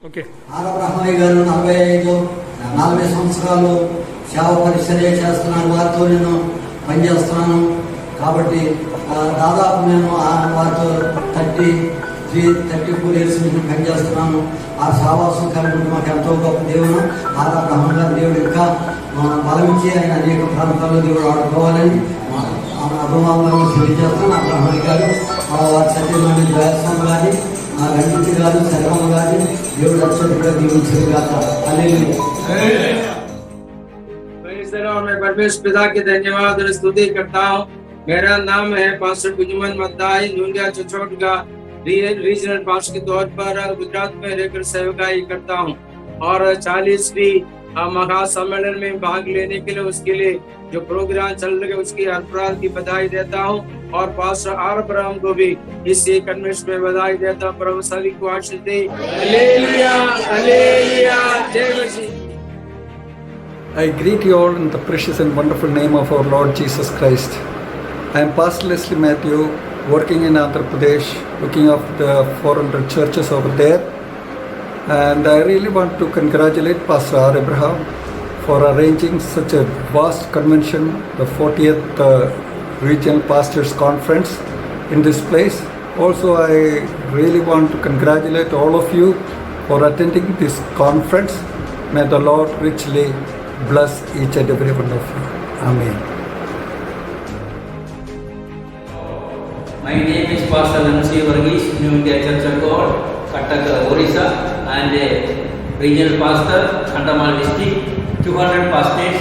Okay. ఆరబ్రహ్మయ్య గారు 40 సంవత్సరాలు సేవ పరిచర్య చేస్తున్నారు. వారితో నేను పనిచేస్తున్నాను కాబట్టి దాదాపు నేను వారితో 34 ఇయర్స్ నుంచి పనిచేస్తున్నాను. ఆ సావాసం కలిగి మాకు ఎంతో గొప్ప దేవుడు ఆరబ్రహ్మ గారు. దేవుడు ఇంకా బలమించి ఆయన అనేక ప్రాంతాల్లో దేవుడు ఆడుకోవాలని అభిమానులను తెలియజేస్తాను. ఆ బ్రహ్మయ్య గారు వారి సత్యమైన వ్యాసం గారి రంజిత్ గారు శర్మ గారి దేవుడు అత్యంతగా దీవించారు గాక. मैं परमेश्वर पिता की धन्यवाद और स्तुति करता हूँ। मेरा नाम है पास्टर गुजमन मद्दाई, न्यूंडिया चचोट का रीजनल पास्टर के तौर पर गुजरात में रहकर सेवकाई करता हूँ और 40वीं महासम्मेलन में भाग लेने के लिए उसके लिए जो प्रोग्राम चल रहे उसकी हर की बधाई देता हूँ और पास्टर आर ब्रह्म को भी इस कन्वेंशन में बधाई देता हूँ। प्रभु सभी को आशीष दे। हालेलुया हालेलुया, जय मसीह। I greet you all in the precious and wonderful name of our Lord Jesus Christ. I am Pastor Leslie Matthew, working in Andhra Pradesh, looking after the 400 churches over there. And I really want to congratulate Pastor R. Abraham for arranging such a vast convention, the 40th Regional Pastors Conference in this place. Also, I really want to congratulate all of you for attending this conference. May the Lord richly bless each and every one of you. Amen. My name is Pastor Nancy Varghese, New India Church of God, Cuttack, Orissa, and a regional pastor, Kandhamal district. 200 pastors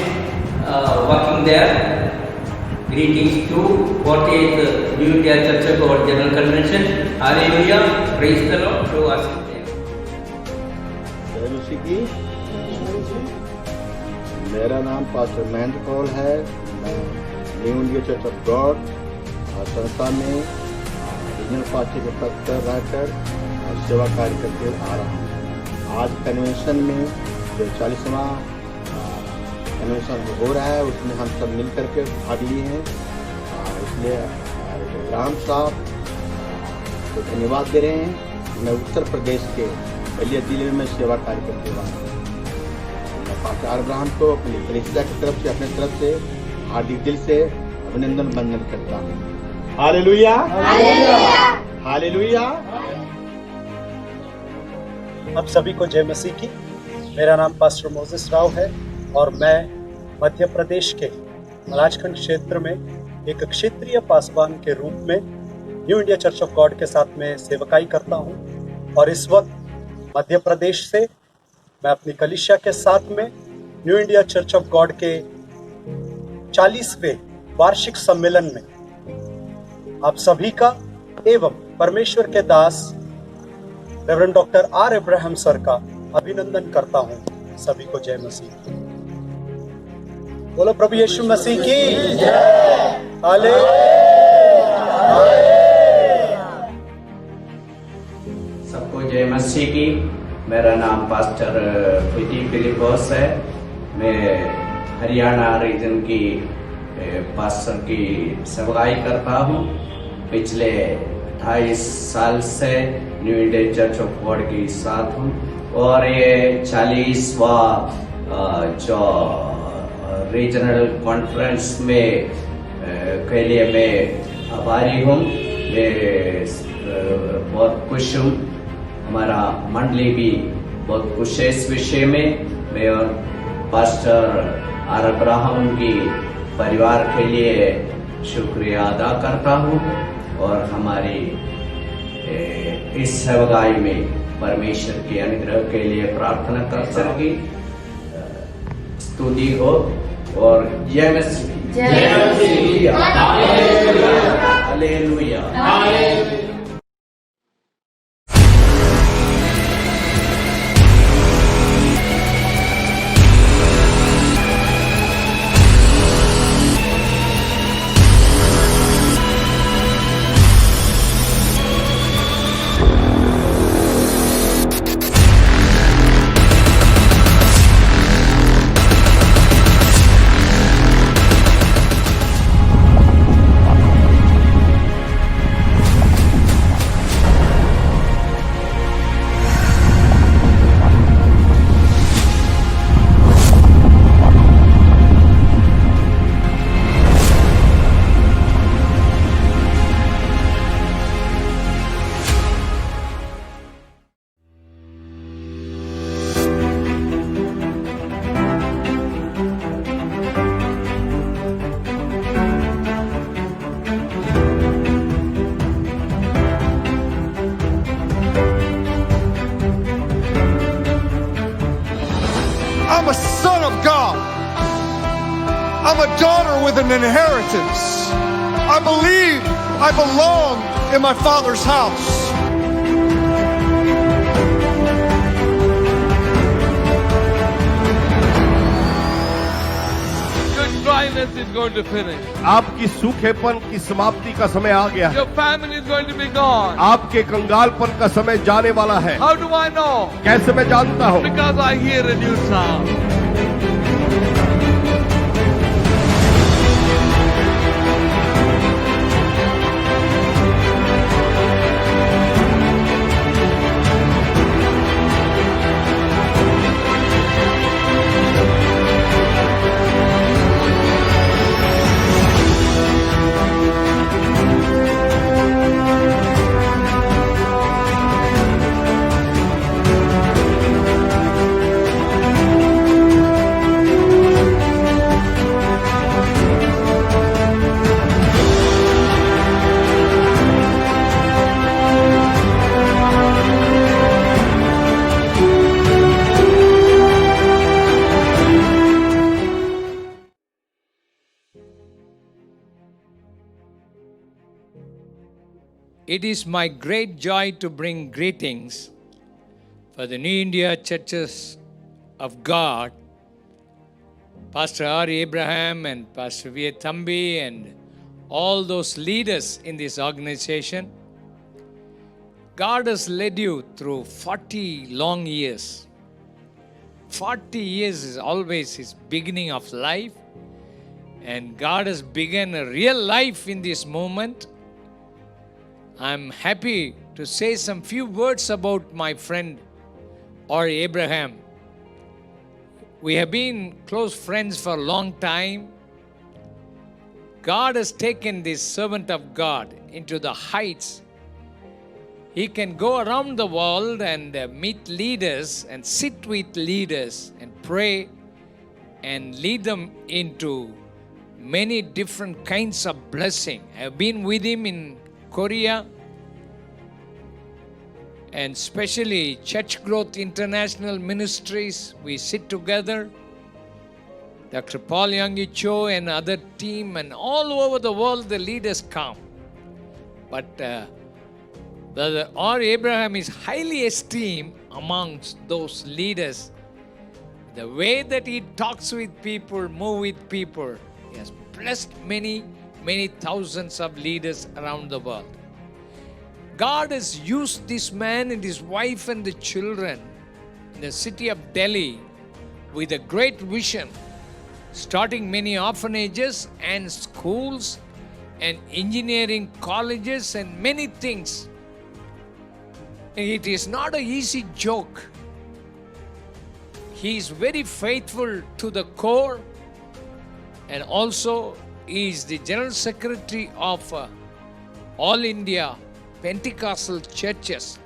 working there. Greetings to 48th New India Church of God General Convention. Hallelujah, praise the Lord. To us. मेरा नाम pastor Mahendra Kaul है। मैं new India Church of God संस्था में regional pastor के पद पर रहकर सेवा कार्य करते आ रहा हूँ। आज कन्वेंशन में जो 40वां कन्वेंशन हो रहा है उसमें हम सब मिल करके भाग लिए हैं। इसलिए राम साहब को धन्यवाद दे रहे हैं। मैं उत्तर प्रदेश के बलिया जिले में सेवा कार्य करते हुआ पास्टर आर ब्रह्म को अपनी कलीसिया की तरफ से अपने तरफ से हार्दिक दिल से अभिनंदन वंदन करता हूँ। Hallelujah hallelujah. आप सभी को जय मसीह की। मेरा नाम पास्टर मोसेस राव है और मैं मध्य प्रदेश के राजखंड क्षेत्र में एक क्षेत्रीय पासवान के रूप में new India Church of God के साथ में सेवकाई करता हूँ और इस वक्त मध्य प्रदेश से मैं अपनी कलीसिया के साथ में new India Church of God के 40वें वार्षिक सम्मेलन में आप सभी का एवं परमेश्वर के दास reverend doctor R Abraham sir का अभिनंदन करता हूं। सभी को जय मसीह। बोलो प्रभु यीशु मसीह की जय। सबको जय मसीह की। मेरा नाम पास्टर पीटी फिलिपोस है। मैं हरियाणा रीजन की पास्टर की सेवकाई करता हूँ। पिछले 28 साल से new India Church of God के साथ हूँ और ये 40वां जो रीजनल कॉन्फ्रेंस में के लिए मैं आभारी हूँ। मैं बहुत खुश हूँ। हमारा मंडली भी बहुत खुश है इस विषय में। मैं और पास्टर आर अब्राहम की परिवार के लिए शुक्रिया अदा करता हूँ और हमारी इस सेवकाई में परमेश्वर के अनुग्रह के लिए प्रार्थना करता हूँ कि स्तुति हो और जय मसीह। Hallelujah. I'm a daughter with an inheritance. I believe I belong in my Father's house. Dryness is going to finish. आपकी सूखेपन की समाप्ति का समय आ गया है. Your famine is going to be gone. आपके कंगालपन का समय जाने वाला है. How do I know? कैसे मैं जानता हूँ? Because I hear a new sound. It is my great joy to bring greetings for the New India Churches of God, Pastor R. Abraham and Pastor V. Thambi and all those leaders in this organization. God has led you through 40 long years. 40 years is always His beginning of life, and God has begun a real life in this moment. I'm happy to say some few words about my friend or Abraham. We have been close friends for a long time. God has taken this servant of God into the heights. He can go around the world and meet leaders and sit with leaders and pray and lead them into many different kinds of blessing. I've been with him in Korea, and especially Church Growth International Ministries. We sit together. Dr. Paul Yonggi Cho and other team, and all over the world the leaders come. But Brother R. Abraham is highly esteemed amongst those leaders. The way that he talks with people, move with people, he has blessed many, many thousands of leaders around the world. God has used this man and his wife and the children in the city of Delhi with a great vision, starting many orphanages and schools and engineering colleges and many things. And it is not an easy joke. He is very faithful to the core, and also he is the General Secretary of All India Pentecostal Churches.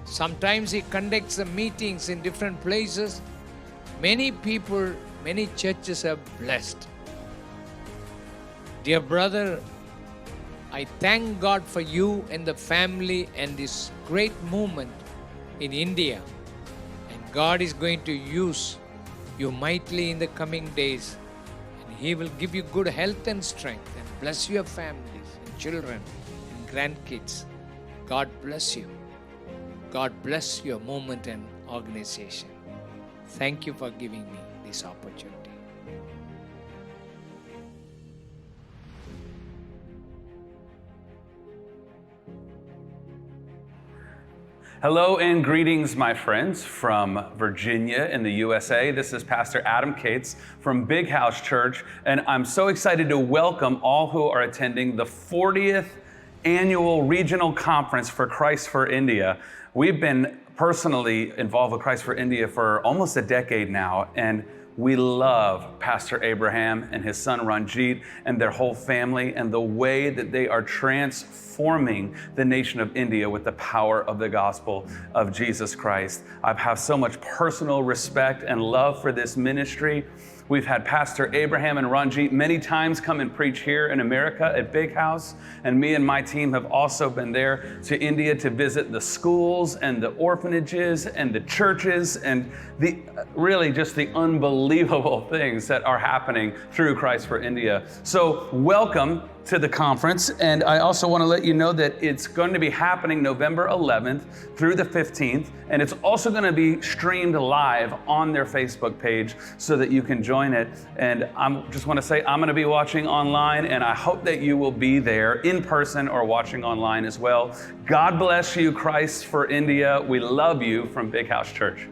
Sometimes he conducts the meetings in different places. Many people, many churches are blessed. Dear brother, I thank God for you and the family and this great movement in India. And God is going to use you mightily in the coming days. And He will give you good health and strength and bless your families and children and grandkids. God bless you. God bless your movement and organization. Thank you for giving me this opportunity. Hello and greetings, my friends, from Virginia in the USA. This is Pastor Adam Cates from Big House Church, and I'm so excited to welcome all who are attending the 40th annual regional conference for Christ for India. We've been personally involved with Christ for India for almost a decade now, and we love Pastor Abraham and his son Ranjit and their whole family and the way that they are transforming the nation of India with the power of the gospel of Jesus Christ. I have so much personal respect and love for this ministry. We've had Pastor Abraham and Ranjit many times come and preach here in America at Big House, and me and my team have also been there to India to visit the schools and the orphanages and the churches and really just the unbelievable things that are happening through Christ for India. So welcome to the conference, and I also want to let you know that it's going to be happening November 11th through the 15th, and it's also going to be streamed live on their Facebook page so that you can join it. And I just want to say I'm going to be watching online, and I hope that you will be there in person or watching online as well. God bless you, Christ for India. We love you from Big House Church.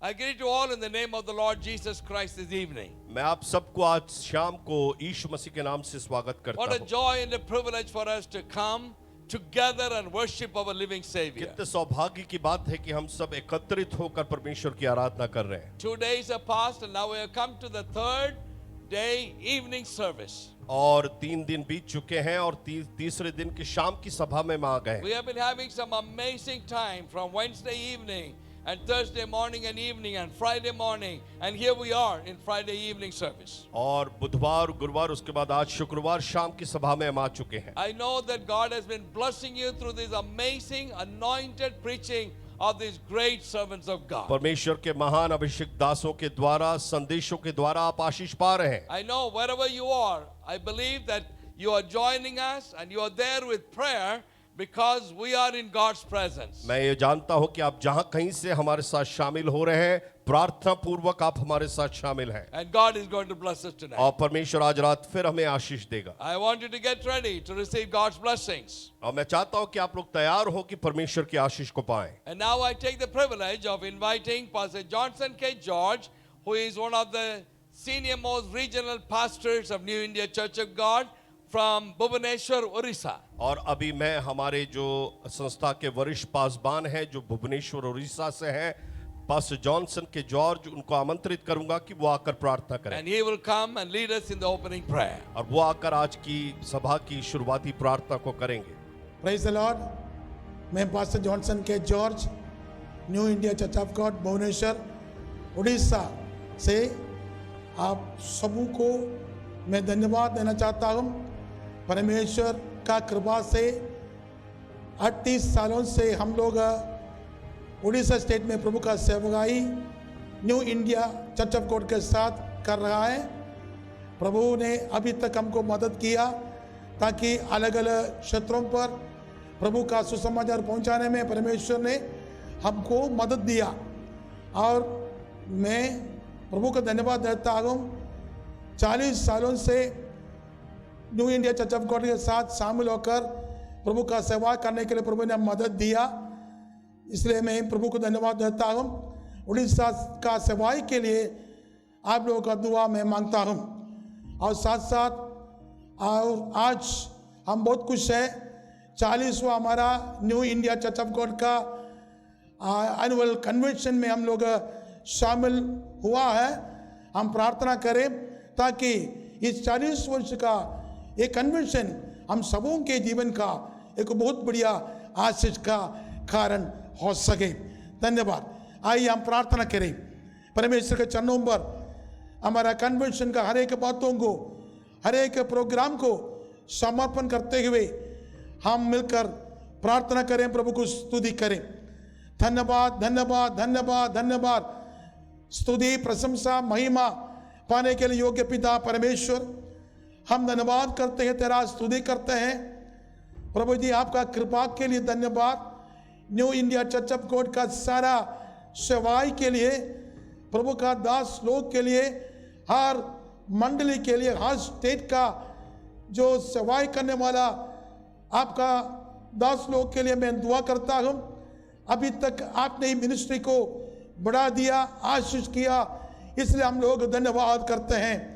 I greet you all in the name of the Lord Jesus Christ this evening. मैं आप सबको आज शाम को यीशु मसीह के नाम से स्वागत करता What a हूँ। joy and a privilege for us to come together and worship our living Savior. कितने सौभाग्य की बात है कि हम सब एकत्रित होकर परमेश्वर की आराधना कर रहे हैं। 2 days have passed and now we have come to the third day evening service. और 3 दिन बीत चुके हैं और तीसरे दिन की शाम की सभा में आ गए। We have been having some amazing time from Wednesday evening and Thursday morning and evening and Friday morning, and here we are in Friday evening service. और बुधवार गुरुवार उसके बाद आज शुक्रवार शाम की सभा में हम आ चुके हैं। I know that God has been blessing you through this amazing anointed preaching of these great servants of God. परमेश्वर के महान अभिषिक्त दासों के द्वारा संदेशों के द्वारा आप आशीष पा रहे हैं। I know wherever you are, I believe that you are joining us and you are there with prayer because we are in God's presence. मैं ये जानता हूँ कि आप जहाँ कहीं से हमारे साथ शामिल हो रहे हैं, प्रार्थना पूर्वक आप हमारे साथ शामिल हैं। And God is going to bless us tonight. और परमेश्वर आज रात फिर हमें आशीष देगा। I want you to get ready to receive God's blessings. और मैं चाहता हूँ कि आप लोग तैयार हो कि परमेश्वर की आशीष को पाएं। And now I take the privilege of inviting Pastor Johnson K. George, who is one of the senior most regional pastors of New India Church of God from Bhubaneswar, Orissa. और अभी मैं हमारे जो संस्था के वरिष्ठ पासबान हैं जो भुवनेश्वर उड़ीसा से हैं, पास्टर जॉनसन के जॉर्ज, उनको आमंत्रित करूंगा कि वो आकर प्रार्थना करें। And he will come and lead us in the opening prayer. और वो आकर आज की सभा की शुरुआती प्रार्थना को करेंगे। Praise the Lord. मैं pastor Johnson K George, New India Church of God Bhubaneswar Orissa से आप सबों को मैं धन्यवाद देना चाहता हूँ। परमेश्वर का कृपा से 38 सालों से हम लोग उड़ीसा स्टेट में प्रभु का सेवकाई new India Church of God के साथ कर रहा है। प्रभु ने अभी तक हमको मदद किया ताकि अलग अलग क्षेत्रों पर प्रभु का सुसमाचार पहुंचाने में परमेश्वर ने हमको मदद दिया और मैं प्रभु का धन्यवाद देता हूँ। 40 सालों से new India Church of God के साथ शामिल होकर प्रभु का सेवा करने के लिए प्रभु ने मदद दिया, इसलिए मैं प्रभु को धन्यवाद देता हूँ। उड़ीसा का सेवाई के लिए आप लोगों का दुआ मैं मांगता हूँ। और साथ साथ और आज हम बहुत खुश हैं, 40वां हमारा new India Church of God का एनुअल कन्वेंशन में हम लोग शामिल हुआ है। हम प्रार्थना करें ताकि इस 40 वर्ष का ये कन्वेंशन हम सबों के जीवन का एक बहुत बढ़िया आशीष का कारण हो सके। धन्यवाद। आइए हम प्रार्थना करें। परमेश्वर के चरणों पर हमारा कन्वेंशन का हर एक बातों को, हर एक प्रोग्राम को समर्पण करते हुए हम मिलकर प्रार्थना करें, प्रभु को स्तुति करें। धन्यवाद धन्यवाद धन्यवाद धन्यवाद। स्तुति प्रशंसा महिमा पाने के लिए योग्य पिता परमेश्वर, हम धन्यवाद करते हैं, तेरा स्तुति करते हैं। प्रभु जी आपका कृपा के लिए धन्यवाद। New India Church of God का सारा सेवाई के लिए, प्रभु का दास लोग के लिए, हर मंडली के लिए, हर स्टेट का जो सेवाई करने वाला आपका दास लोग के लिए मैं दुआ करता हूँ। अभी तक आपने मिनिस्ट्री को बढ़ा दिया, आशीष किया, इसलिए हम लोग धन्यवाद करते हैं।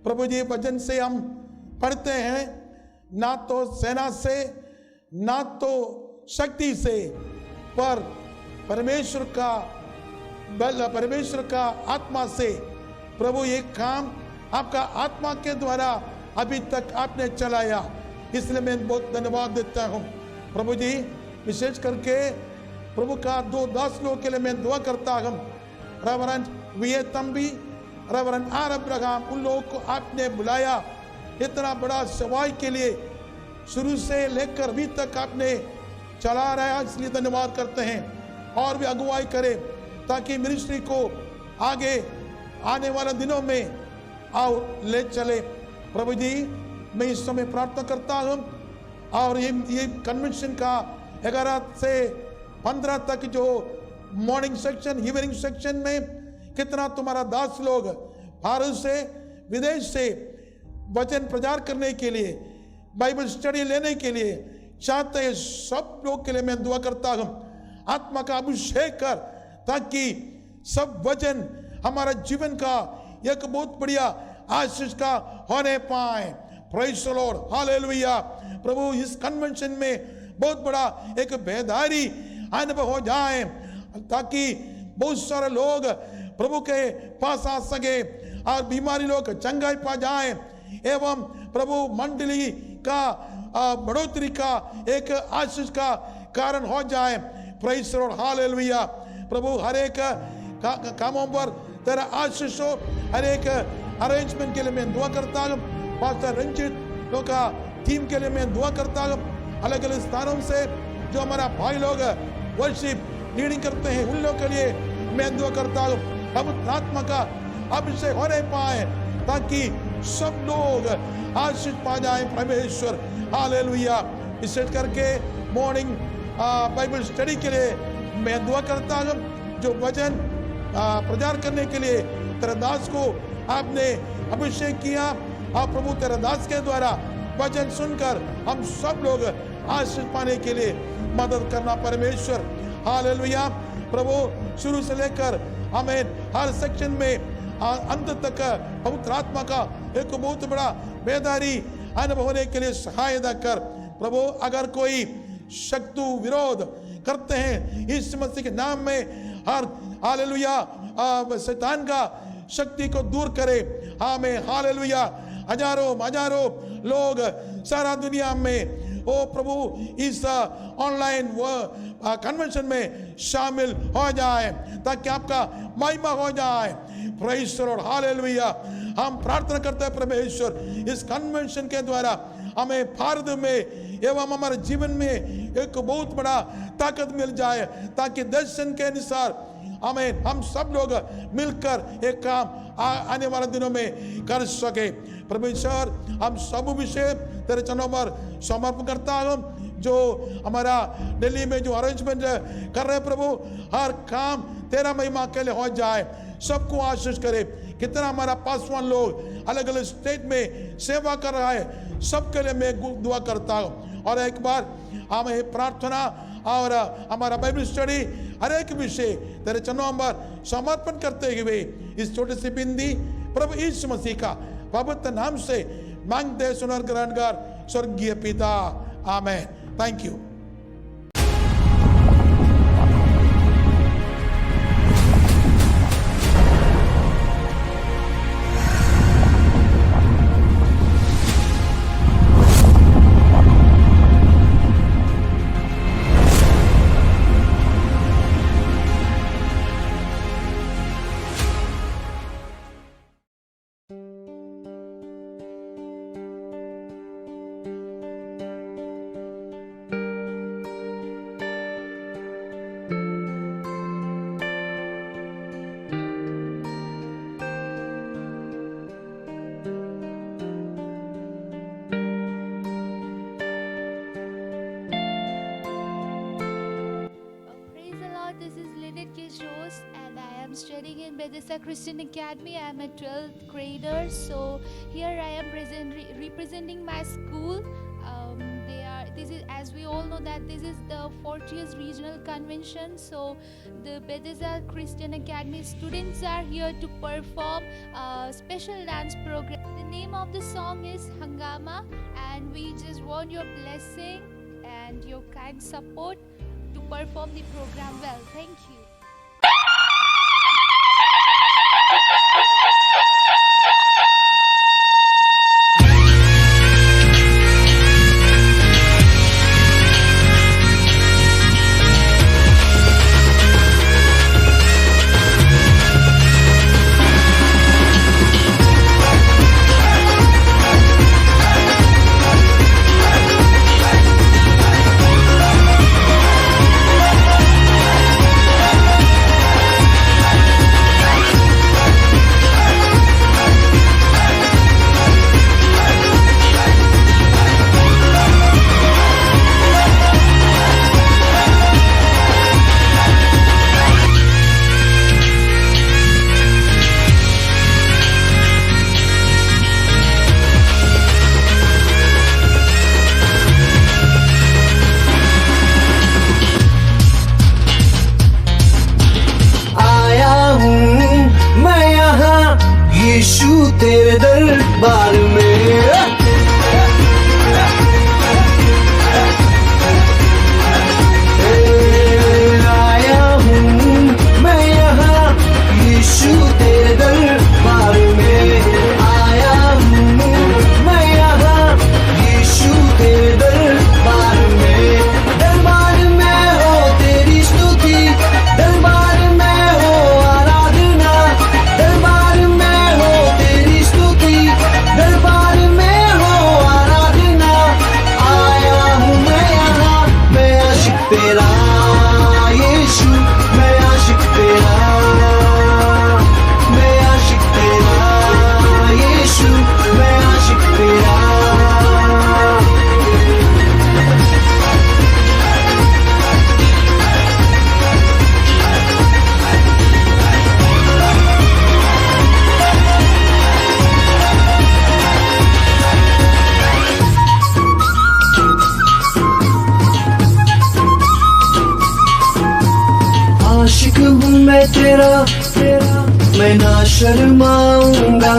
प्रभु जी वचन से हम पढ़ते हैं, ना तो सेना से ना तो शक्ति से, पर परमेश्वर का बल, परमेश्वर का आत्मा से प्रभु ये काम आपका आत्मा के द्वारा अभी तक आपने चलाया, इसलिए मैं बहुत धन्यवाद देता हूँ प्रभु जी। विशेष करके प्रभु का 2 दास लोगों के लिए मैं दुआ करता हूँ, reverend V A. Thampi, reverend R. Abraham, उन लोगों को आपने बुलाया इतना बड़ा सेवाई के लिए, शुरू से लेकर अभी तक आपने चला रहा, इसलिए धन्यवाद करते हैं। और भी अगुवाई करे ताकि मिनिस्ट्री को आगे आने वाले दिनों में आओ ले चले। प्रभु जी मैं इस समय प्रार्थना करता हूँ, और ये कन्वेंशन का 11 से 15 तक जो मॉर्निंग सेक्शन, इवनिंग सेक्शन में कितना तुम्हारा दास लोग भारत से, विदेश से वचन प्रचार करने के लिए, बाइबल स्टडी लेने के लिए चाहते हैं, सब लोग के लिए मैं दुआ करता हूँ आत्मा का अभिषेक कर, ताकि सब वचन हमारा जीवन का एक बहुत बढ़िया आशीष का होने पाए। Praise the lord, hallelujah. प्रभु इस कन्वेंशन में बहुत बड़ा एक बेदारी अनुभव हो जाए, ताकि बहुत सारे लोग प्रभु के पास आ सके और बीमारी लोग चंगाई पा जाए, एवं प्रभु मंडली का बढ़ोतरी का एक आशीष का कारण हो जाए। Praise the lord, hallelujah. प्रभु हर एक कामों पर तेरा आशीष हो, हर एक अरेंजमेंट के लिए मैं दुआ करता हूँ। पास्टर रंजित लोग का टीम के लिए मैं दुआ करता हूँ। अलग अलग स्थानों से जो हमारा भाई लोग वर्शिप लीडिंग करते हैं, उन लोग के लिए मैं दुआ करता हूँ पवित्र आत्मा का अभिषेक होने पाए, ताकि सब लोग आशीष पा जाए। परमेश्वर, हालेलुया। विशेष करके मॉर्निंग बाइबल स्टडी के लिए मैं दुआ करता हूँ, जो वचन प्रचार करने के लिए तेरे दास को आपने अभिषेक किया, और प्रभु तेरे दास के द्वारा वचन सुनकर हम सब लोग आशीष पाने के लिए मदद करना। परमेश्वर, हालेलुया। प्रभु शुरू से लेकर हमें हर सेक्शन में अंत तक पवित्र आत्मा का एक बहुत बड़ा बेदारी अनुभव होने के लिए सहायता कर। प्रभु अगर कोई शत्रु विरोध करते हैं इस मसीह के नाम में, हर हालेलुया शैतान का शक्ति को दूर करे। आमीन, हालेलुया। हजारों लोग सारा दुनिया में ओ प्रभु इस ऑनलाइन कन्वेंशन में शामिल हो जाए, ताकि आपका महिमा हो जाए। Praise the lord, hallelujah. हम प्रार्थना करते हैं परमेश्वर, इस कन्वेंशन के द्वारा हमें भारत में एवं हमारे जीवन में एक बहुत बड़ा ताकत मिल जाए, ताकि दर्शन के अनुसार हमें हम सब लोग मिलकर एक काम आने वाले दिनों में कर सके। परमेश्वर, हम सब विषय तेरे चरणों पर समर्पण करता हूँ। जो हमारा दिल्ली में जो अरेंजमेंट कर रहे प्रभु, हर काम तेरा महिमा के लिए हो जाए, सबको आशीष करे। कितना हमारा पासवान लोग अलग अलग स्टेट में सेवा कर रहा है, सबके लिए मैं दुआ करता हूँ। और एक बार हमें प्रार्थना और हमारा बाइबल स्टडी हर एक विषय तेरे चरणों पर समर्पण करते हुए इस छोटी सी बिंदी प्रभु यीशु मसीह का पवित्र नाम से मांगते सुनर ग्रहणगार स्वर्गीय पिता, amen. Thank you. Studying in Bethesda Christian Academy. I am a 12th grader, so here I am representing my school. This is, as we all know, that this is the 40th regional convention. So the Bethesda Christian Academy students are here to perform a special dance program. The name of the song is Hangama, and we just want your blessing and your kind support to perform the program well. Thank you. यीशु तेरे दरबार में आया हूँ मैं यहाँ यीशु तेरे दरबार में आया हूँ मैं यहाँ यीशु तेरे दरबार में हो तेरी स्तुति दरबार में हो आराधना दरबार में हो तेरी स्तुति दरबार में हो आराधना आया हूँ मैं यहाँ मैं आशिक तेरा यीशु मैं आशिक तेरा मैं आशिक तेरा यीशु मैं आशिक तेरा आशिक हूँ मैं तेरा मैं ना शर्माऊंगा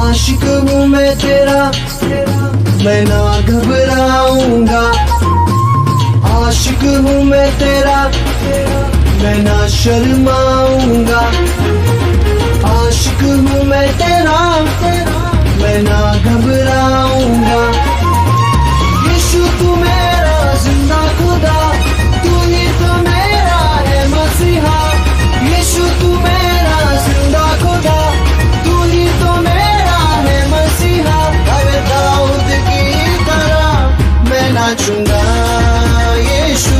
आशिक हूँ मैं तेरा मैं ना घबराऊंगा आशिक हूँ मैं तेरा मैं ना शर्माऊंगा आशिक हूँ मैं तेरा मैं ना घबराऊंगा यीशु तू मेरा जिंदा खुदा तू ही तो मेरा है मसीहा यीशु तू मेरा जिंदा खुदा तू ही तो मेरा है मसीहा अरे दाऊद की तरह मैं नाचूंगा यीशु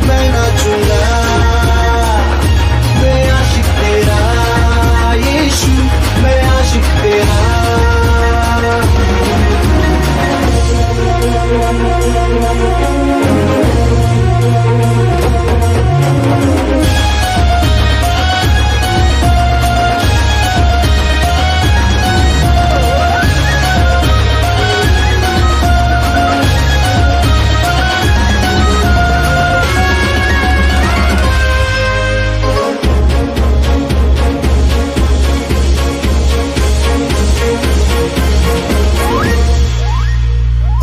मैं नाचूंगा मैं आशिक तेरा यीशु मैं आशिक तेरा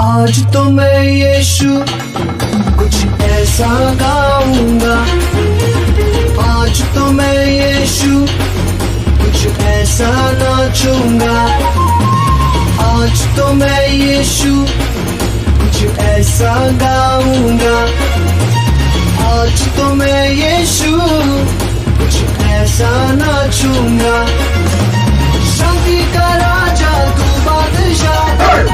आज तो मैं यीशु कुछ ऐसा गाऊंगा आज तो मैं यीशु कुछ ऐसा नाचूंगा आज तो मैं यीशु कुछ ऐसा गाऊंगा आज तो मैं यीशु कुछ ऐसा नाचूंगा शांति का राजा तू बादशाह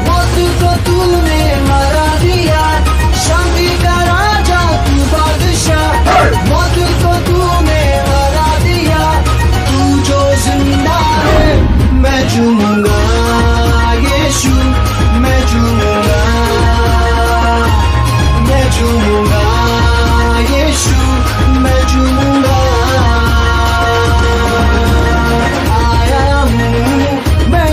मौत को तूने हरा दिया शांति का राजा तू बादशाह मौत को तूने हरा दिया तू जो जिंदा है मैं झूमूंगा यीशु मैं झूमूंगा यीशु मैं झूमूंगा आया हूँ मैं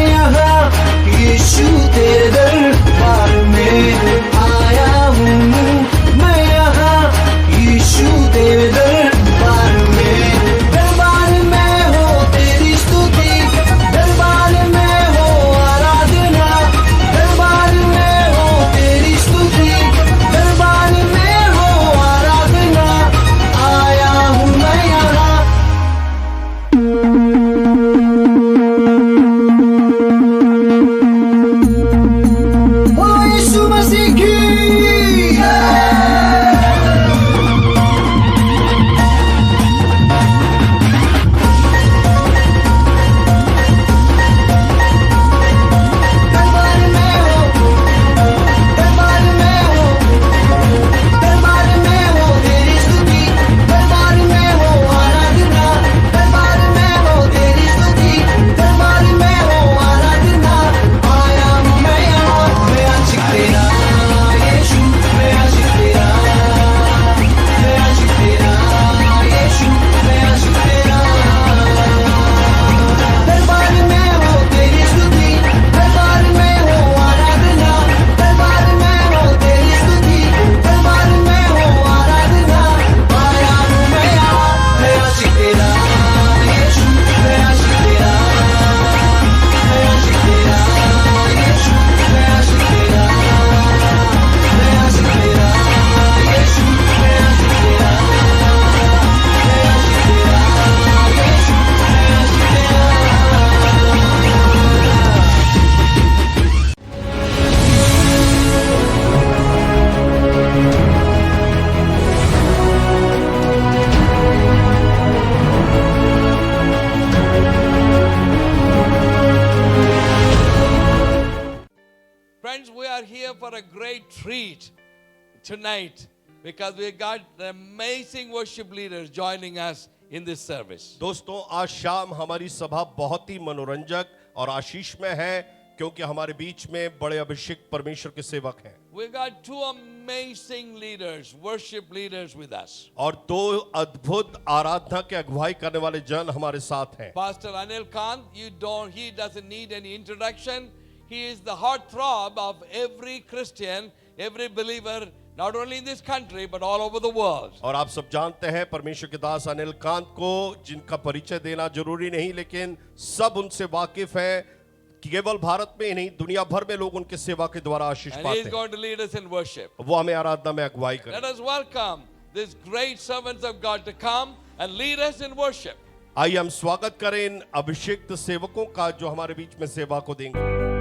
Friends, we are here for a great treat tonight because we got amazing worship leaders joining us in this service. दोस्तों, आज शाम हमारी सभा बहुत ही मनोरंजक और आशीषमय है क्योंकि हमारे बीच में बड़े अभिषेक परमेश्वर के सेवक हैं. We got two amazing leaders, worship leaders with us. और दो अद्भुत आराधना के अगुवाई करने वाले जन हमारे साथ हैं. Pastor Anil Kant, he doesn't need any introduction. He is the heartthrob of every Christian, every believer, not only in this country but all over the world. और आप सब जानते हैं परमेश्वर के दास अनिल कांत को, जिनका परिचय देना जरूरी नहीं, लेकिन सब उनसे वाकिफ हैं. केवल भारत में ही नहीं, दुनिया भर में लोग उनके सेवा के द्वारा आशीष And पाते he is going to lead us in worship. हैं. वो हमें आराधना में अगुवाई करें. Let us welcome these great servants of God to come and lead us in worship. आइए हम स्वागत करें इन अभिषेक्त सेवकों का जो हमारे बीच में सेवा को देंगे.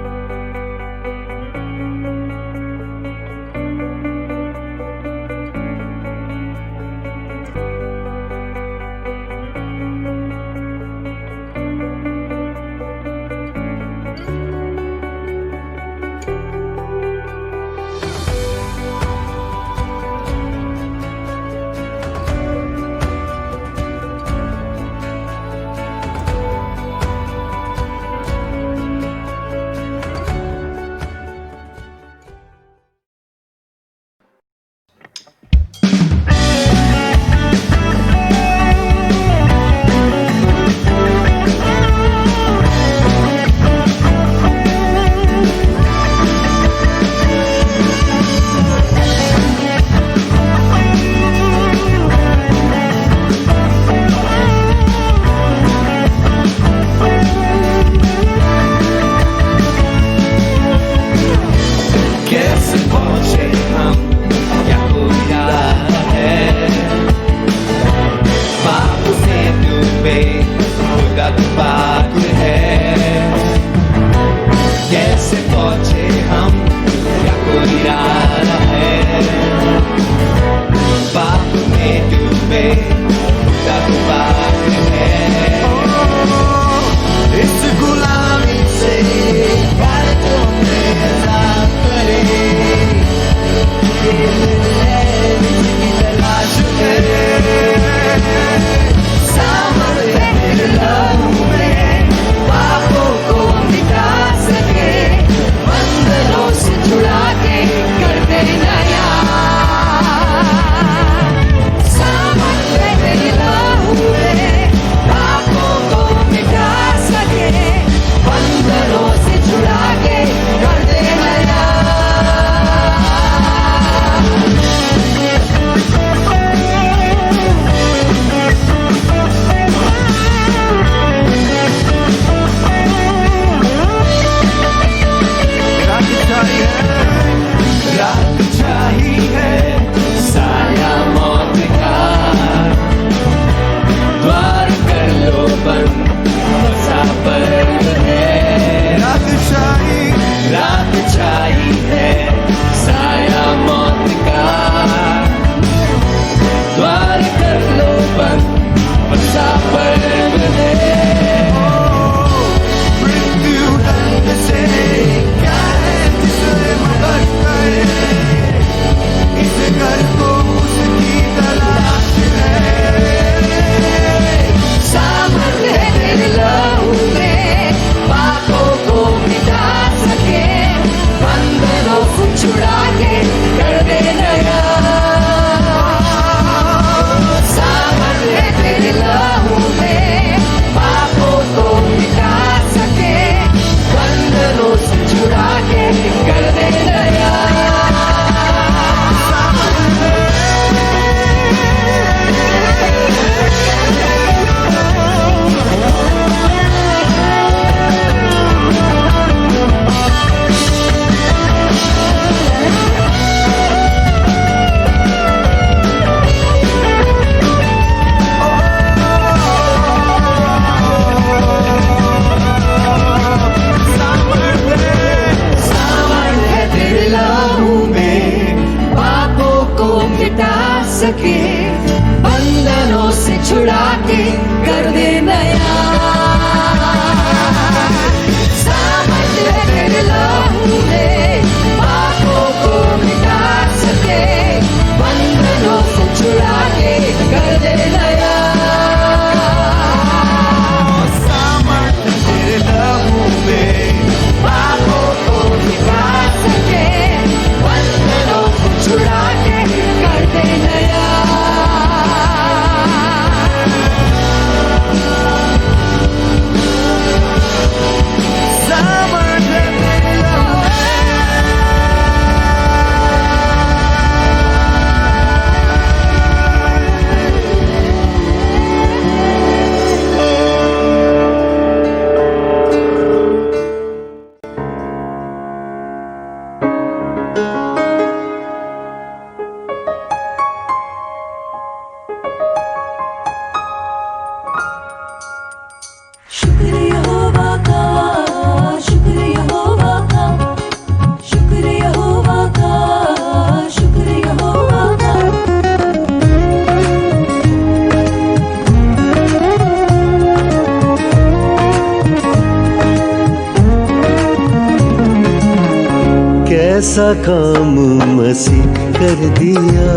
कैसा काम मसीह कर दिया,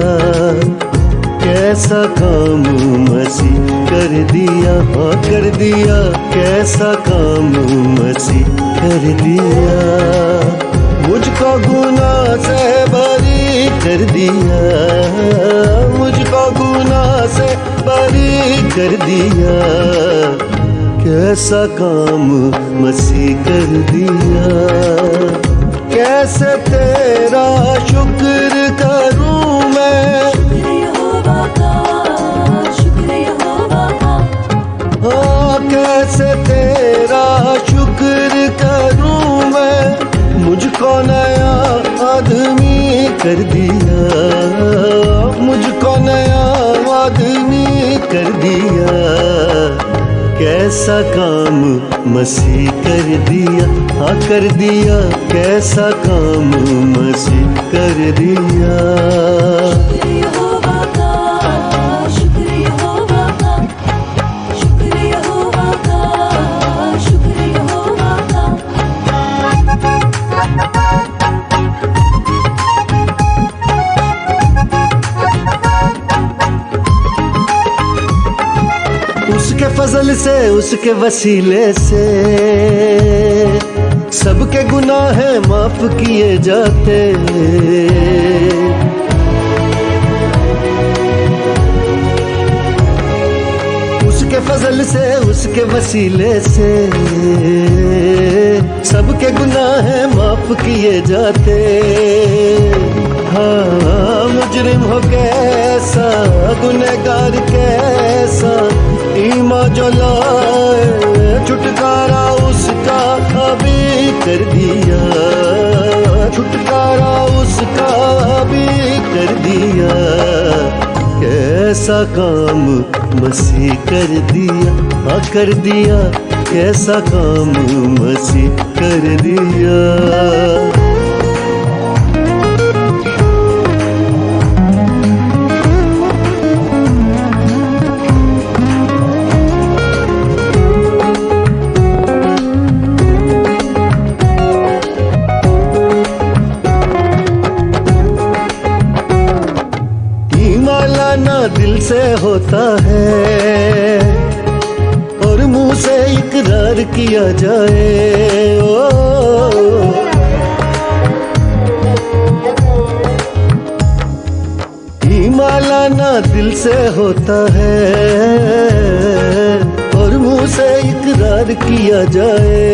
कैसा काम मसीह कर दिया, हाँ कर दिया, कैसा काम मसीह कर दिया। मुझको गुनाह से बरी कर दिया, मुझको गुनाह से बरी कर दिया, कैसा काम मसीह कर दिया। कैसे तेरा शुक्र करूं मैं, हाँ कैसे तेरा शुक्र करूं मैं, मुझको नया आदमी कर दिया, मुझको नया आदमी कर दिया, कैसा काम मसीह कर दिया, हाँ कर दिया, कैसा काम मसीह कर दिया। उसके फजल से, उसके वसीले से सबके गुनाह माफ किए जाते। उसके फजल से, उसके वसीले से सबके गुनाह माफ किए जाते। हाँ मुजरिम हो कैसा, गुनहगार कैसा, ईमान जो लाए छुटकारा उसका अभी कर दिया, छुटकारा उसका अभी कर दिया, कैसा काम मसीह कर दिया, हाँ कर दिया, कैसा काम मसीह कर दिया। दिल से होता है और मुंह से इकरार किया जाए। ओ ईमान लाना दिल से होता है और मुंह से इकरार किया जाए।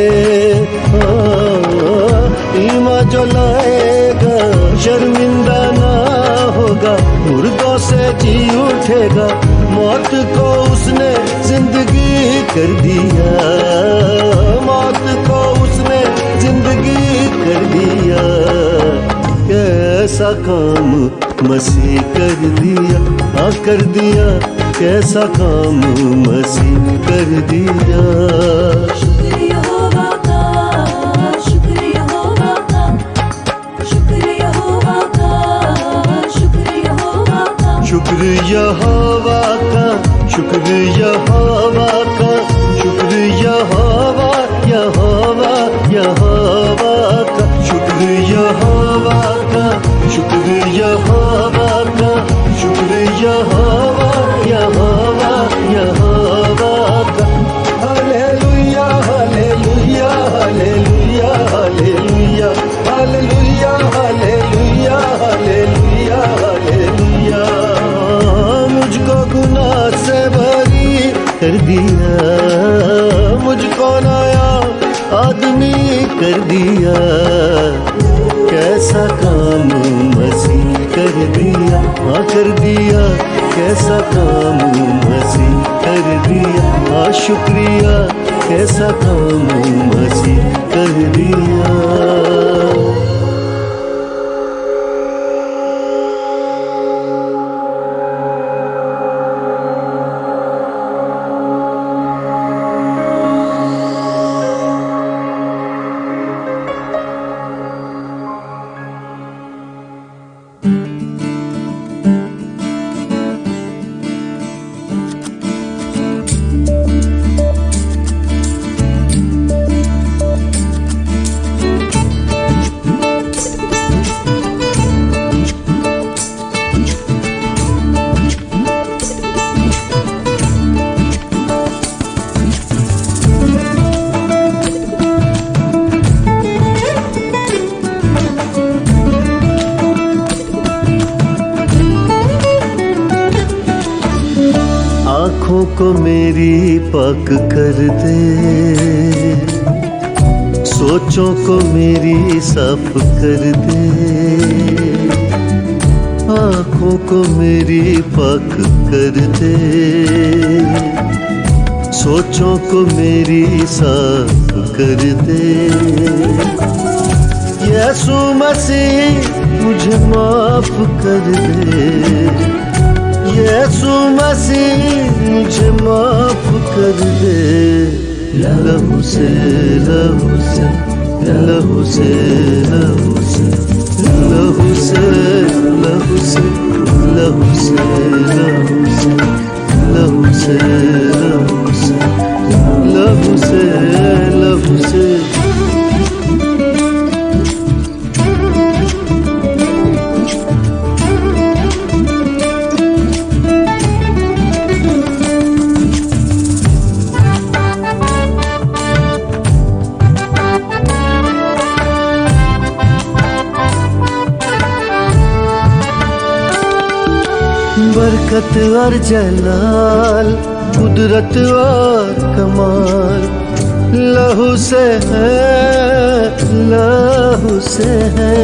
ईमान जो लाएगा शर्मिंदा ना होगा, मुर्दों से जी उठेगा, मौत को उसने जिंदगी कर दिया, मौत को उसने जिंदगी कर दिया, कैसा काम मसीह कर दिया, हाँ कर दिया, कैसा काम मसीह कर दिया। शुक्र यहोवा का, शुक्र यहोवा का, शुक्र यहोवा, यहोवा यहोवा का, शुक्र यहोवा का, शुक्र यहोवा का, शुक्र यहोवा, यहोवा यहोवा का। Hallelujah hallelujah hallelujah hallelujah hallelujah hallelujah hallelujah hallelujah. मुझको गुनाह से बरी कर दिया, मुझको नया आदमी कर दिया, कैसा काम मसीह कर दिया, हाँ कर दिया, कैसा काम मसीह कर दिया, हाँ शुक्रिया, कैसा काम मसीह कर दिया। आँखों को मेरी पाक कर दे, सोचों को मेरी साफ कर दे, आँखों को मेरी पाक कर दे, सोचों को मेरी साफ कर दे। यीशु मसीह मुझे माफ कर दे, यीशु मसीह मुझे माफ कर दे। लहू से लहू से लहू से लहू से लहू से लहू से लहू से लहू से लहू से लहू से लहू से। बरकत और जलाल, कुदरत और कमाल लहू से है, लहू से है।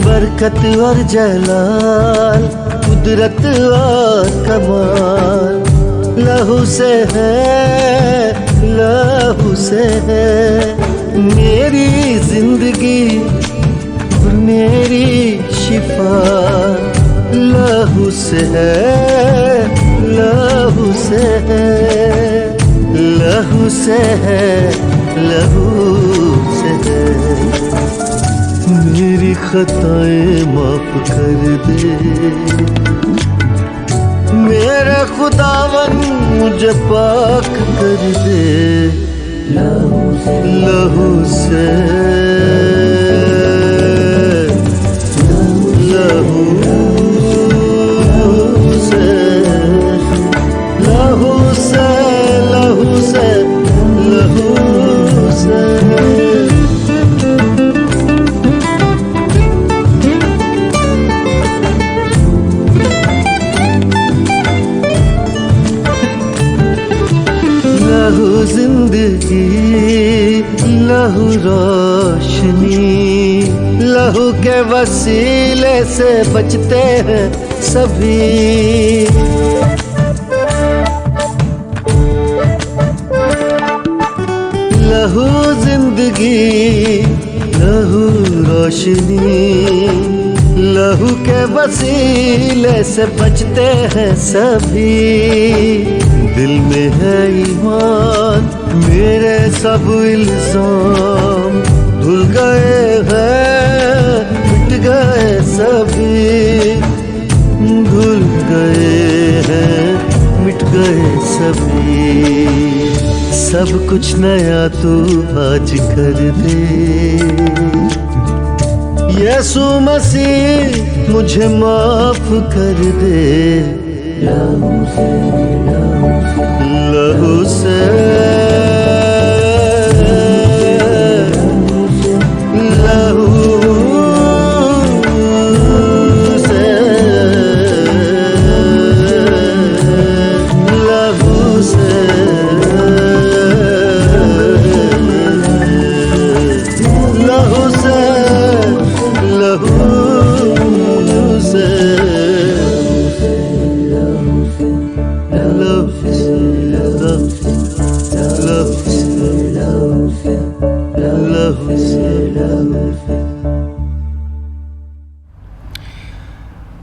बरकत और जलाल, कुदरत और कमाल लहू से है, लहू से है। मेरी जिंदगी और मेरी शिफा लहू से है, लहू से है, लहू से है, लहू से है। मेरी खताएं माफ कर दे, मेरे खुदावन मुझे पाक कर दे। लहू से लहू से लहू से लहू से लहू से लहू से। लहू जिंदगी, लहू रोशनी, लहू के वसीले से बचते हैं सभी। लहू जिंदगी, लहू रोशनी, लहू के वसीले से बचते हैं सभी। दिल में है ईमान, मेरे सब इल्जाम धुल गए हैं, मिट गए सभी, धुल गए हैं, मिट गए सभी। सब कुछ नया तू आज कर दे, यीशु मसीह मुझे माफ कर दे। लहू से लहू से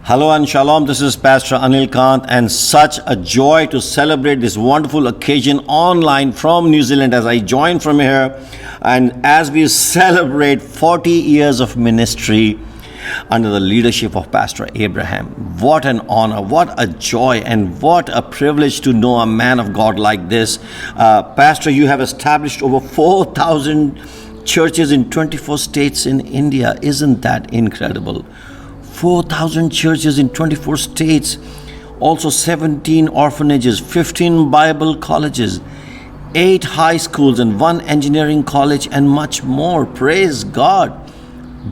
Hello and shalom, this is Pastor Anil Kant, and such a joy to celebrate this wonderful occasion online from New Zealand as I join from here and as we celebrate 40 years of ministry under the leadership of Pastor Abraham. What an honor, what a joy, and what a privilege to know a man of God like this. Pastor, you have established over 4,000 churches in 24 states in India. Isn't that incredible? 4,000 churches in 24 states, also 17 orphanages, 15 Bible colleges, 8 high schools and 1 engineering college and much more. Praise God.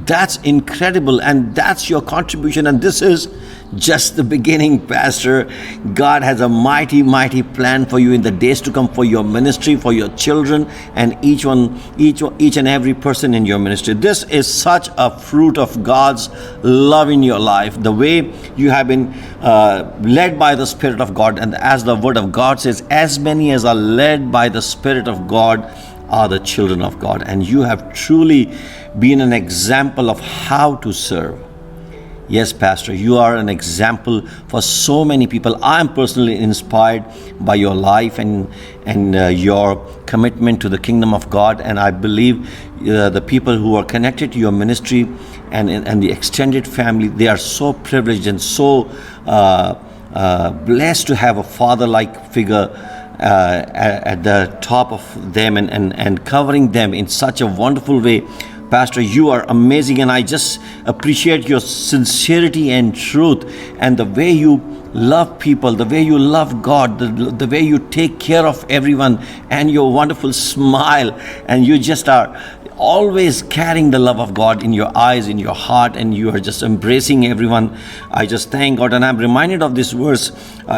That's incredible, and that's your contribution. And this is just the beginning, Pastor. God has a mighty, mighty plan for you in the days to come, for your ministry, for your children, and each and every person in your ministry. This is such a fruit of God's love in your life. The way you have been led by the Spirit of God, and as the Word of God says, as many as are led by the Spirit of God are the children of God. And you have truly been an example of how to serve. Yes, Pastor, you are an example for so many people. I am personally inspired by your life and your commitment to the kingdom of God. And I believe the people who are connected to your ministry and the extended family, they are so privileged and so blessed to have a father-like figure at the top of them and covering them in such a wonderful way. Pastor, you are amazing, and I just appreciate your sincerity and truth, and the way you love people, the way you love God, the way you take care of everyone, and your wonderful smile, and you just are always carrying the love of God in your eyes, in your heart, and you are just embracing everyone. I just thank God. And I'm reminded of this verse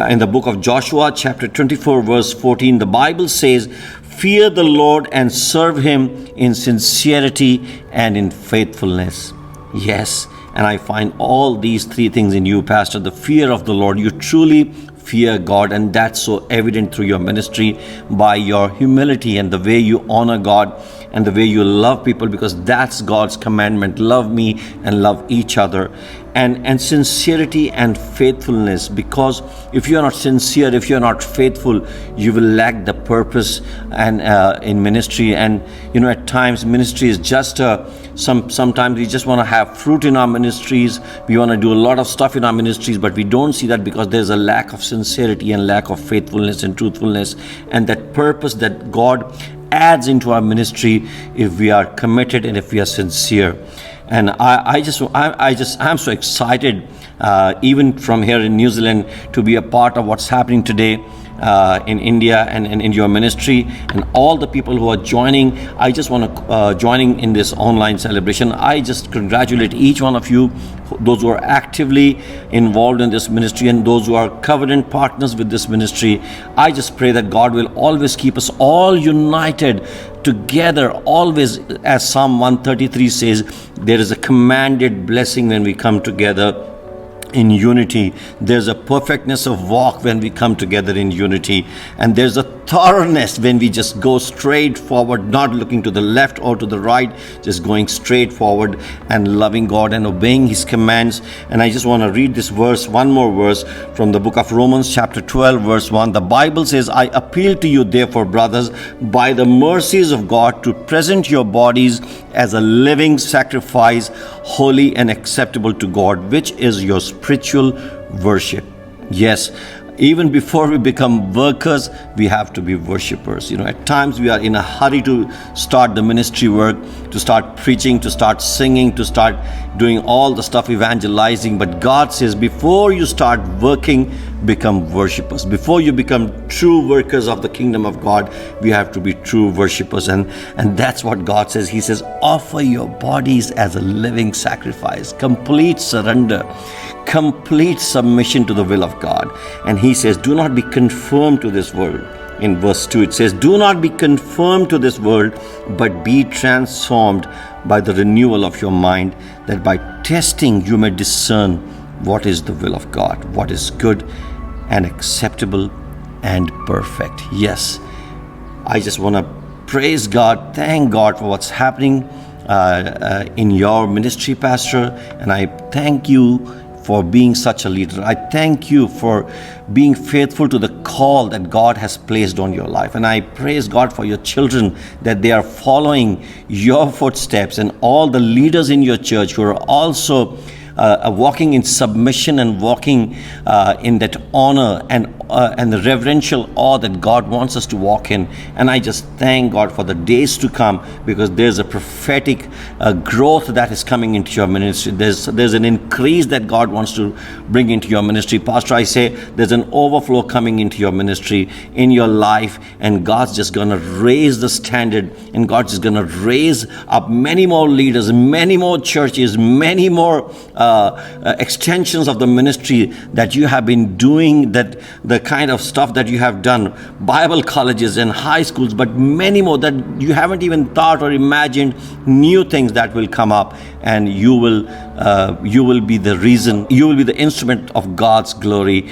in the book of Joshua, chapter 24, verse 14. The Bible says, "Fear the Lord and serve Him in sincerity and in faithfulness." Yes, and I find all these three things in you, Pastor. The fear of the Lord. You truly fear God, and that's so evident through your ministry by your humility and the way you honor God and the way you love people, because that's God's commandment. Love me and love each other. And sincerity and faithfulness, because if you're not sincere, if you're not faithful, you will lack the purpose and in ministry. And at times ministry is just sometimes we just want to have fruit in our ministries. We want to do a lot of stuff in our ministries, but we don't see that because there's a lack of sincerity and lack of faithfulness and truthfulness, and that purpose that God adds into our ministry if we are committed and if we are sincere. And I'm so excited, even from here in New Zealand, to be a part of what's happening today in India and in your ministry, and all the people who are joining. I just want to joining in this online celebration. I just congratulate each one of you, those who are actively involved in this ministry and those who are covenant partners with this ministry. I just pray that God will always keep us all united together, always. As Psalm 133 says, there is a commanded blessing when we come together in unity. There's a perfectness of walk when we come together in unity, and there's a thoroughness when we just go straight forward, not looking to the left or to the right, just going straight forward and loving God and obeying His commands. And I just want to read this verse, one more verse from the book of Romans chapter 12 verse 1. The Bible says, "I appeal to you therefore, brothers, by the mercies of God, to present your bodies as a living sacrifice, holy and acceptable to God, which is your spiritual worship." Yes, even before we become workers, we have to be worshippers. At times we are in a hurry to start the ministry work, to start preaching, to start singing, to start doing all the stuff, evangelizing. But God says, before you start working, become worshippers. Before you become true workers of the kingdom of God, we have to be true worshippers. And that's what God says. He says, offer your bodies as a living sacrifice, complete surrender, complete submission to the will of God. And He says, do not be conformed to this world. In verse 2 it says, do not be conformed to this world, but be transformed by the renewal of your mind, that by testing you may discern what is the will of God, what is good and acceptable and perfect. Yes, I just want to praise God, thank God for what's happening in your ministry, Pastor. And I thank you for being such a leader. I thank you for being faithful to the call that God has placed on your life. And I praise God for your children, that they are following your footsteps, and all the leaders in your church who are also walking in submission and walking in that honor and and the reverential awe that God wants us to walk in. And I just thank God for the days to come, because there's a prophetic growth that is coming into your ministry. There's an increase that God wants to bring into your ministry. Pastor, I say there's an overflow coming into your ministry, in your life, and God's just going to raise the standard, and God's just going to raise up many more leaders, many more churches, many more extensions of the ministry that you have been doing, that the kind of stuff that you have done, Bible colleges and high schools, but many more that you haven't even thought or imagined, new things that will come up, and you will be the reason, you will be the instrument of God's glory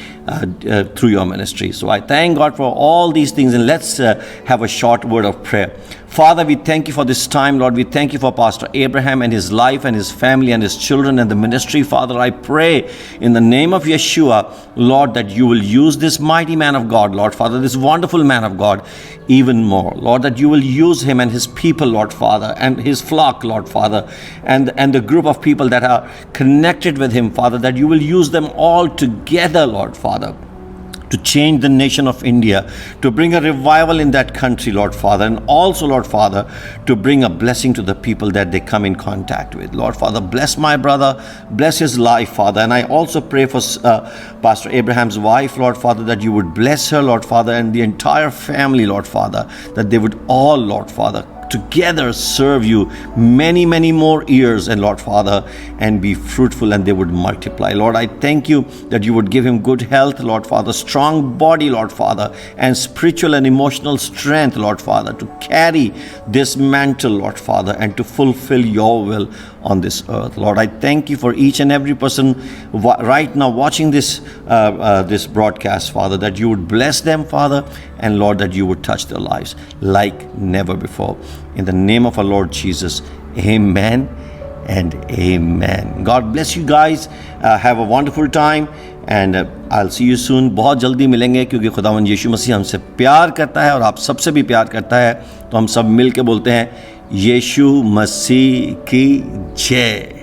through your ministry. So I thank God for all these things, and let's have a short word of prayer. Father, we thank you for this time, Lord. We thank you for Pastor Abraham and his life and his family and his children and the ministry. Father, I pray in the name of Yeshua, Lord, that you will use this mighty man of God, Lord Father, this wonderful man of God, even more. Lord, that you will use him and his people, Lord Father, and his flock, Lord Father, and the group of people that are connected with him, Father, that you will use them all together, Lord Father, to change the nation of India, to bring a revival in that country, Lord Father, and also, Lord Father, to bring a blessing to the people that they come in contact with. Lord Father, bless my brother, bless his life, Father. And I also pray for Pastor Abraham's wife, Lord Father, that you would bless her, Lord Father, and the entire family, Lord Father, that they would all, Lord Father, together serve you many, many more years, and Lord Father, and be fruitful, and they would multiply. Lord, I thank you that you would give him good health, Lord Father, strong body, Lord Father, and spiritual and emotional strength, Lord Father, to carry this mantle, Lord Father, and to fulfill your will on this earth. Lord, I thank you for each and every person right now watching this this broadcast, Father, that you would bless them, Father, and Lord, that you would touch their lives like never before. In the name of our Lord Jesus, amen and amen. God bless you guys. Have a wonderful time, and I'll see you soon. बहुत जल्दी मिलेंगे, क्योंकि खुदावंद यीशु मसीह हमसे प्यार करता है और आप सबसे भी प्यार करता है। तो हम सब मिल के बोलते हैं, यीशु मसीह की जय।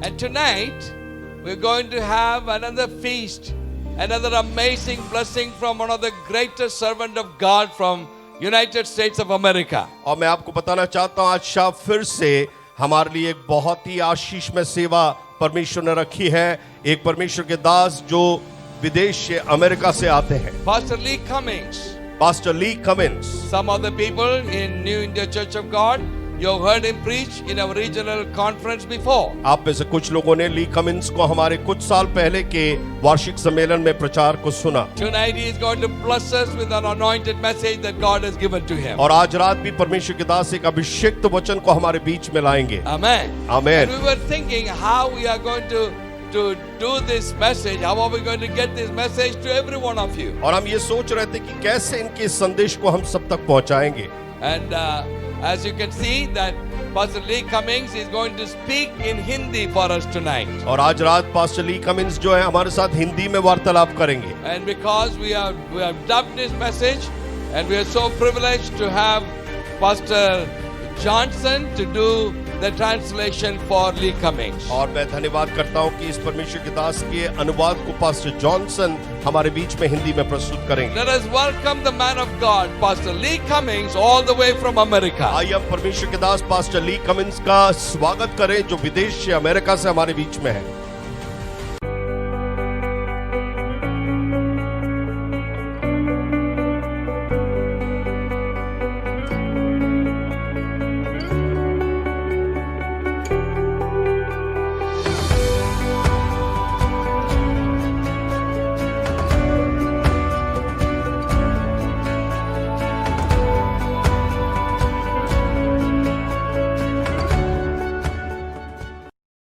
And tonight, we're going to have another feast, another amazing blessing from one of the greatest servant of God from United States of America. और मैं आपको बताना चाहता हूं आज शाम फिर से हमारे लिए एक बहुत ही आशीष में सेवा परमेश्वर ने रखी है। एक परमेश्वर के दास जो विदेश से अमेरिका से आते हैं, Pastor Lee Cummings. Pastor Lee Cummings. Some of the people in New India Church of God, you have heard him preach in our regional conference before. आप में से कुछ लोगों ने ली कमिंस को हमारे कुछ साल पहले के वार्षिक सम्मेलन में प्रचार को सुना। Tonight he is going to bless us with an anointed message that God has given to him. और आज रात भी परमेश्वर के दास एक अभिषिक्त वचन को हमारे बीच में लाएंगे। Amen. Amen. And we were thinking how we are going to do this message. How are we going to get this message to every one of you? और हम ये सोच रहे थे कि कैसे इनके संदेश को हम सब तक पहुंचाएंगे। And as you can see that Pastor Lee Cummings is going to speak in Hindi for us tonight. और आज रात पास्टर ली कमिंस जो है हमारे साथ हिंदी में वार्तालाप करेंगे। And because we have dubbed this message and we are so privileged to have Pastor Johnson to do the translation for Lee Cummings. और मैं धन्यवाद करता हूं कि इस परमेश्वर के दास के अनुवाद को पास्टर जॉनसन हमारे बीच में हिंदी में प्रस्तुत करेंगे। Let us welcome the man of God, Pastor Lee Cummings, all the way from America. आइए हम परमेश्वर के दास पास्टर ली कमिंस का स्वागत करें जो विदेश से अमेरिका से हमारे बीच में है।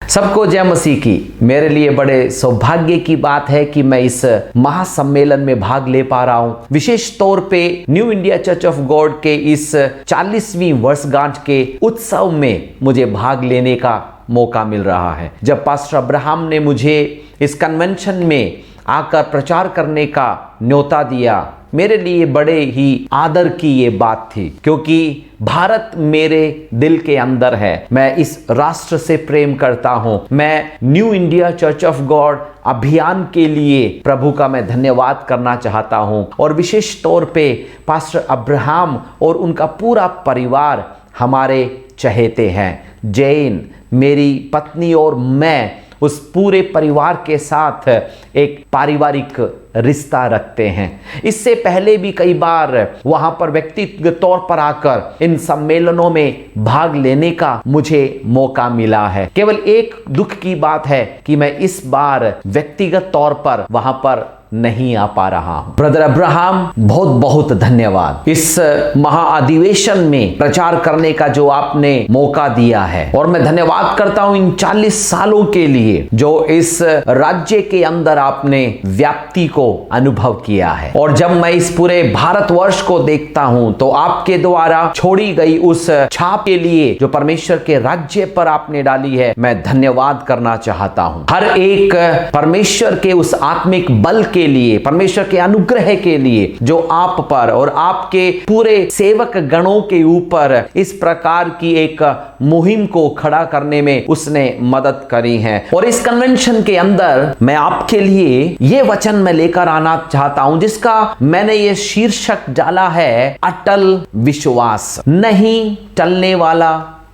सबको जय मसीह की। मेरे लिए बड़े सौभाग्य की बात है कि मैं इस महासम्मेलन में भाग ले पा रहा हूं। विशेष तौर पे new India Church of God के इस 40वीं वर्षगांठ के उत्सव में मुझे भाग लेने का मौका मिल रहा है। जब पास्टर अब्राहम ने मुझे इस कन्वेंशन में आकर प्रचार करने का न्योता दिया, मेरे लिए बड़े ही आदर की ये बात थी, क्योंकि भारत मेरे दिल के अंदर है। मैं इस राष्ट्र से प्रेम करता हूं। मैं new India Church of God अभियान के लिए प्रभु का मैं धन्यवाद करना चाहता हूं, और विशेष तौर पे पास्टर अब्राहम और उनका पूरा परिवार हमारे चहेते हैं। जैन, मेरी पत्नी और मैं उस पूरे परिवार के साथ एक पारिवारिक रिश्ता रखते हैं। इससे पहले भी कई बार वहां पर व्यक्तिगत तौर पर आकर इन सम्मेलनों में भाग लेने का मुझे मौका मिला है। केवल एक दुख की बात है कि मैं इस बार व्यक्तिगत तौर पर वहां पर नहीं आ पा रहा हूं। ब्रदर अब्राहम, बहुत बहुत धन्यवाद इस महाअधिवेशन में प्रचार करने का जो आपने मौका दिया है, और मैं धन्यवाद करता हूं इन 40 सालों के लिए जो इस राज्य के अंदर आपने व्याप्ति को अनुभव किया है। और जब मैं इस पूरे भारतवर्ष को देखता हूं तो आपके द्वारा छोड़ी गई उस छाप के लिए जो परमेश्वर के राज्य पर आपने डाली है, मैं धन्यवाद करना चाहता हूं। हर एक परमेश्वर के उस आत्मिक बल के लिए, परमेश्वर के अनुग्रह के लिए जो आप पर और आपके पूरे सेवक गणों के ऊपर इस प्रकार की एक मुहिम को खड़ा करने में उसने मदद करी है। और इस कन्वेंशन के अंदर मैं आपके लिए ये वचन में लेकर आना चाहता हूं जिसका मैंने ये शीर्षक डाला है, अटल विश्वास, नहीं टलने वाला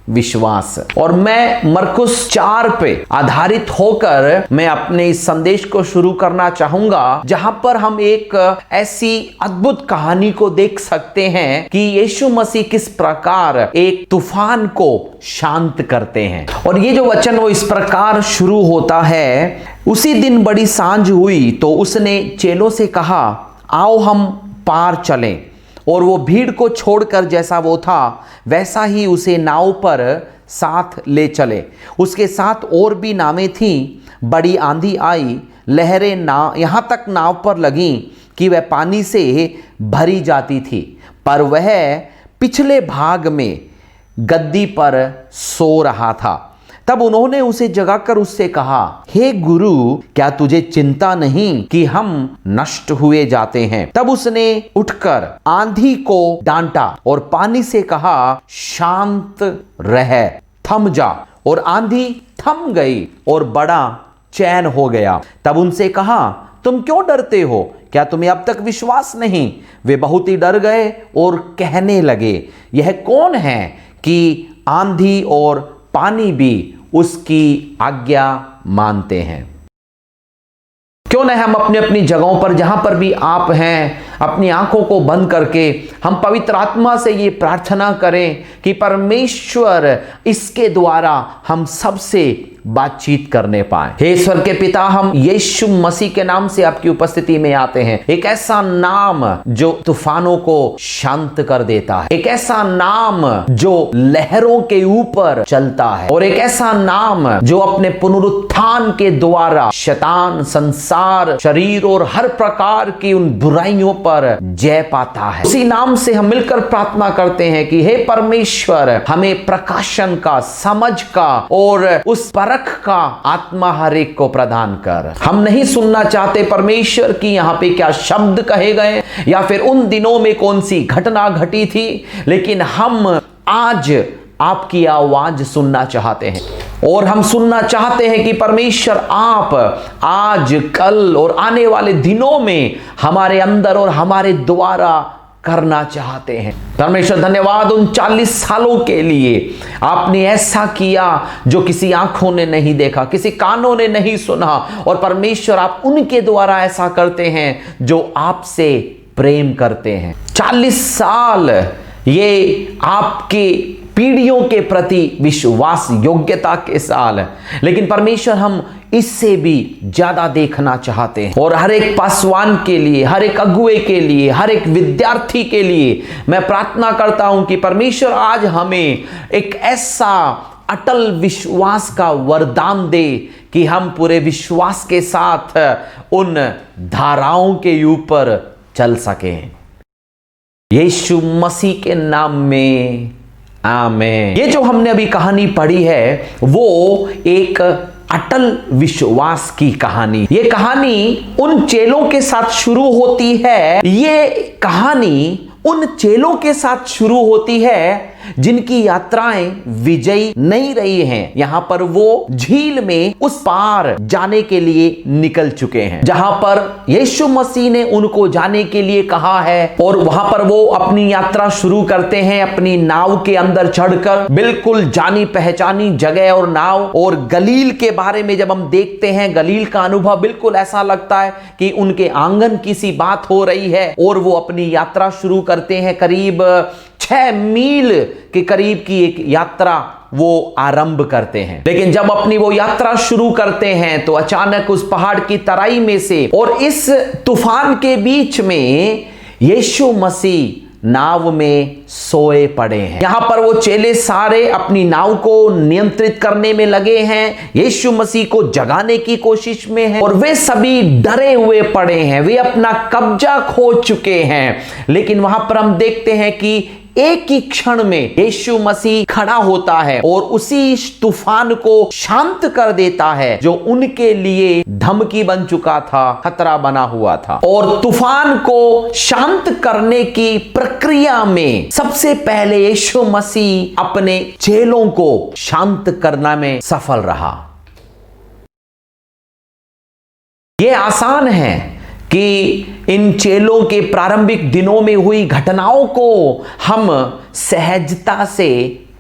विश्वास। और मैं मरकुस 4 पे आधारित होकर मैं अपने इस संदेश को शुरू करना चाहूंगा, जहां पर हम एक ऐसी अद्भुत कहानी को देख सकते हैं कि यीशु मसीह किस प्रकार एक तूफान को शांत करते हैं। और ये जो वचन वो इस प्रकार शुरू होता है, उसी दिन बड़ी सांझ हुई तो उसने चेलों से कहा, आओ हम पार चलें। और वो भीड़ को छोड़कर जैसा वो था वैसा ही उसे नाव पर साथ ले चले। उसके साथ और भी नावें थीं। बड़ी आंधी आई, लहरें यहाँ तक नाव पर लगीं कि वह पानी से भरी जाती थी, पर वह पिछले भाग में गद्दी पर सो रहा था। तब उन्होंने उसे जगाकर उससे कहा, हे गुरु, क्या तुझे चिंता नहीं कि हम नष्ट हुए जाते हैं? तब उसने उठकर आंधी को डांटा और पानी से कहा, शांत रह, थम जा। और आंधी थम गई और बड़ा चैन हो गया। तब उनसे कहा, तुम क्यों डरते हो? क्या तुम्हें अब तक विश्वास नहीं? वे बहुत ही डर गए और कहने लगे, यह कौन है कि आंधी और पानी भी उसकी आज्ञा मानते हैं। क्यों न हम अपनी अपनी जगहों पर जहां पर भी आप हैं, अपनी आंखों को बंद करके हम पवित्र आत्मा से ये प्रार्थना करें कि परमेश्वर इसके द्वारा हम सबसे बातचीत करने पाए। हे ईश्वर के पिता, हम यीशु मसीह के नाम से आपकी उपस्थिति में आते हैं। एक ऐसा नाम जो तूफानों को शांत कर देता है, एक ऐसा नाम जो लहरों के ऊपर चलता है, और एक ऐसा नाम जो अपने पुनरुत्थान के द्वारा शैतान, संसार, शरीर और हर प्रकार की उन बुराइयों पर जय पाता है। उसी नाम से हम मिलकर प्रार्थना करते हैं कि हे परमेश्वर, हमें प्रकाशन का, समझ का और उस परख का आत्मा हर एक को प्रदान कर। हम नहीं सुनना चाहते परमेश्वर की यहाँ पे क्या शब्द कहे गए या फिर उन दिनों में कौन सी घटना घटी थी, लेकिन हम आज आपकी आवाज सुनना चाहते हैं। और हम सुनना चाहते हैं कि परमेश्वर आप आज, कल और आने वाले दिनों में हमारे अंदर और हमारे द्वारा करना चाहते हैं। परमेश्वर धन्यवाद उन 40 सालों के लिए आपने ऐसा किया जो किसी आंखों ने नहीं देखा, किसी कानों ने नहीं सुना, और परमेश्वर आप उनके द्वारा ऐसा करते हैं जो आपसे प्रेम करते हैं। 40 साल ये आपके पीढ़ियों के प्रति विश्वास योग्यता के साल है, लेकिन परमेश्वर हम इससे भी ज्यादा देखना चाहते हैं। और हर एक पासवान के लिए, हर एक अगुए के लिए, हर एक विद्यार्थी के लिए मैं प्रार्थना करता हूं कि परमेश्वर आज हमें एक ऐसा अटल विश्वास का वरदान दे कि हम पूरे विश्वास के साथ उन धाराओं के ऊपर चल सकें। यीशु मसीह के नाम में आमीन। ये जो हमने अभी कहानी पढ़ी है वो एक अटल विश्वास की कहानी। ये कहानी उन चेलों के साथ शुरू होती है। ये कहानी उन चेलों के साथ शुरू होती है जिनकी यात्राएं विजयी नहीं रही हैं। यहां पर वो झील में उस पार जाने के लिए निकल चुके हैं जहां पर यीशु मसीह ने उनको जाने के लिए कहा है, और वहां पर वो अपनी यात्रा शुरू करते हैं अपनी नाव के अंदर चढ़कर। बिल्कुल जानी पहचानी जगह और नाव। और गलील के बारे में जब हम देखते हैं, गलील का अनुभव बिल्कुल ऐसा लगता है कि उनके आंगन की सी बात हो रही है, और वो अपनी यात्रा शुरू करते हैं। करीब 6 मील के करीब की एक यात्रा वो आरंभ करते हैं। लेकिन जब अपनी वो यात्रा शुरू करते हैं तो अचानक उस पहाड़ की तराई में से और इस तूफान के बीच में यीशु मसीह नाव में सोए पड़े हैं। यहां पर वो चेले सारे अपनी नाव को नियंत्रित करने में लगे हैं, यीशु मसीह को जगाने की कोशिश में हैं, और वे सभी डरे हुए पड़े हैं, वे अपना कब्जा खो चुके हैं। लेकिन वहां पर हम देखते हैं कि एक ही क्षण में यीशु मसीह खड़ा होता है और उसी तूफान को शांत कर देता है जो उनके लिए धमकी बन चुका था, खतरा बना हुआ था। और तूफान को शांत करने की प्रक्रिया में सबसे पहले यीशु मसीह अपने चेलों को शांत करने में सफल रहा। यह आसान है कि इन चेलों के प्रारंभिक दिनों में हुई घटनाओं को हम सहजता से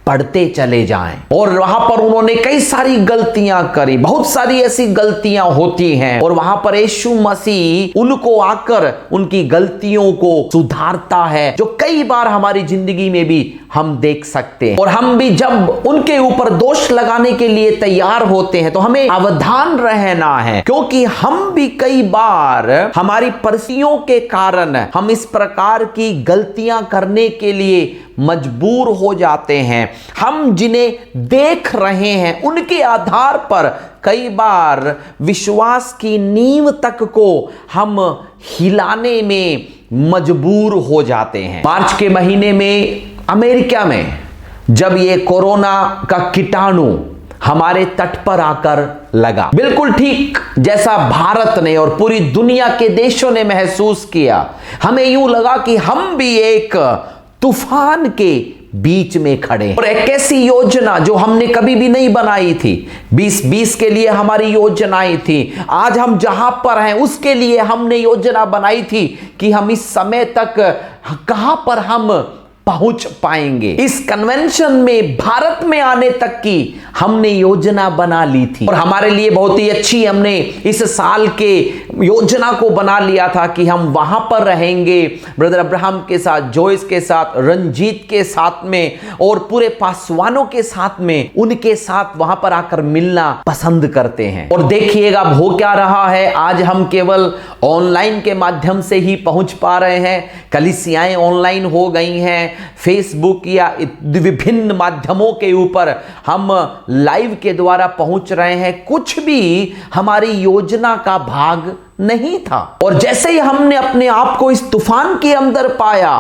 पढ़ते चले जाएं, और वहां पर उन्होंने कई सारी गलतियां करी, बहुत सारी ऐसी गलतियां होती हैं, और वहां पर यीशु मसीह उनको आकर उनकी गलतियों को सुधारता है, जो कई बार हमारी जिंदगी में भी हम देख सकते हैं। और हम भी जब उनके ऊपर दोष लगाने के लिए तैयार होते हैं तो हमें सावधान रहना है, क्योंकि हम भी कई बार हमारी परिस्थितियों के कारण हम इस प्रकार की गलतियां करने के लिए मजबूर हो जाते हैं। हम जिन्हें देख रहे हैं उनके आधार पर कई बार विश्वास की नींव तक को हम हिलाने में मजबूर हो जाते हैं। मार्च के महीने में अमेरिका में जब ये कोरोना का कीटाणु हमारे तट पर आकर लगा, बिल्कुल ठीक जैसा भारत ने और पूरी दुनिया के देशों ने महसूस किया, हमें यूं लगा कि हम भी एक तूफान के बीच में खड़े हैं। और एक ऐसी योजना जो हमने कभी भी नहीं बनाई थी, 2020 के लिए हमारी योजनाएं थी, आज हम जहां पर हैं उसके लिए हमने योजना बनाई थी कि हम इस समय तक कहां पर हम पहुंच पाएंगे। इस कन्वेंशन में भारत में आने तक की हमने योजना बना ली थी और हमारे लिए बहुत ही अच्छी हमने इस साल के योजना को बना लिया था कि हम वहां पर रहेंगे ब्रदर अब्राहम के साथ, जोइस के साथ, रंजीत के साथ में और पूरे पासवानों के साथ में, उनके साथ वहां पर आकर मिलना पसंद करते हैं। और देखिएगा अब हो क्या रहा है, आज हम केवल ऑनलाइन के माध्यम से ही पहुंच पा रहे हैं। कलीसियाएं ऑनलाइन हो गई हैं, फेसबुक या विभिन्न माध्यमों के ऊपर हम लाइव के द्वारा पहुंच रहे हैं। कुछ भी हमारी योजना का भाग नहीं था। और जैसे ही हमने अपने आप को इस तूफान के अंदर पाया,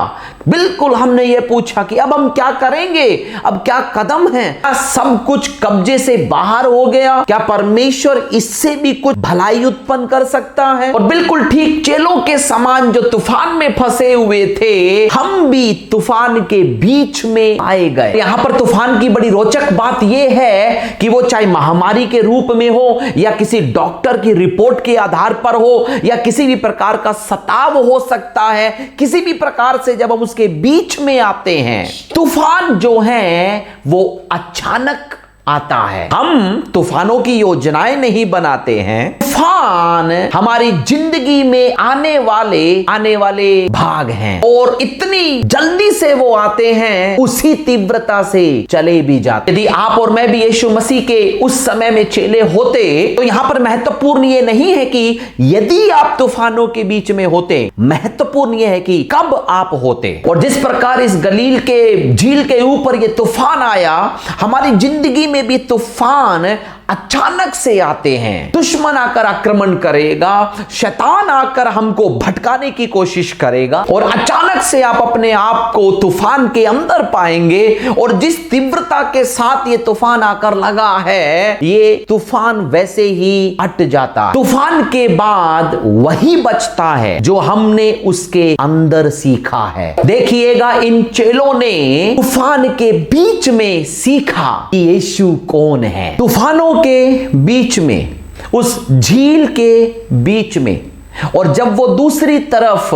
बिल्कुल हमने ये पूछा कि अब हम क्या करेंगे, अब क्या कदम है, क्या सब कुछ कब्जे से बाहर हो गया, क्या परमेश्वर इससे भी कुछ भलाई उत्पन्न कर सकता है। और बिल्कुल ठीक चेलों के समान जो तूफान में फंसे हुए थे, हम भी तूफान के बीच में आए गए। यहां पर तूफान की बड़ी रोचक बात यह है कि वो चाहे महामारी के रूप में हो या किसी डॉक्टर की रिपोर्ट के आधार पर हो या किसी भी प्रकार का सताव हो सकता है, किसी भी प्रकार से जब हम उसके बीच में आते हैं, तूफान जो है वो अचानक आता है। हम तूफानों की योजनाएं नहीं बनाते हैं, तूफान हमारी जिंदगी में आने वाले भाग हैं और इतनी जल्दी से वो आते हैं, उसी तीव्रता से चले भी जाते। यदि आप और मैं भी यीशु मसीह के उस समय में चेले होते तो यहां पर महत्वपूर्ण ये नहीं है कि यदि आप तूफानों के बीच में होते, महत्वपूर्ण ये है कि कब आप होते। और जिस प्रकार इस गलील के झील के ऊपर ये तूफान आया, हमारी जिंदगी में भी तूफान अचानक से आते हैं। दुश्मन आकर आक्रमण करेगा, शैतान आकर हमको भटकाने की कोशिश करेगा और अचानक से आप अपने आप को तूफान के अंदर पाएंगे। और जिस तीव्रता के साथ ये तूफान आकर लगा है, ये तूफान वैसे ही हट जाता है। तूफान के बाद वही बचता है जो हमने उसके अंदर सीखा है। देखिएगा, इन चेलों ने तूफान के बीच में सीखा कि यीशु कौन है। तूफानों के बीच में, उस झील के बीच में, और जब वो दूसरी तरफ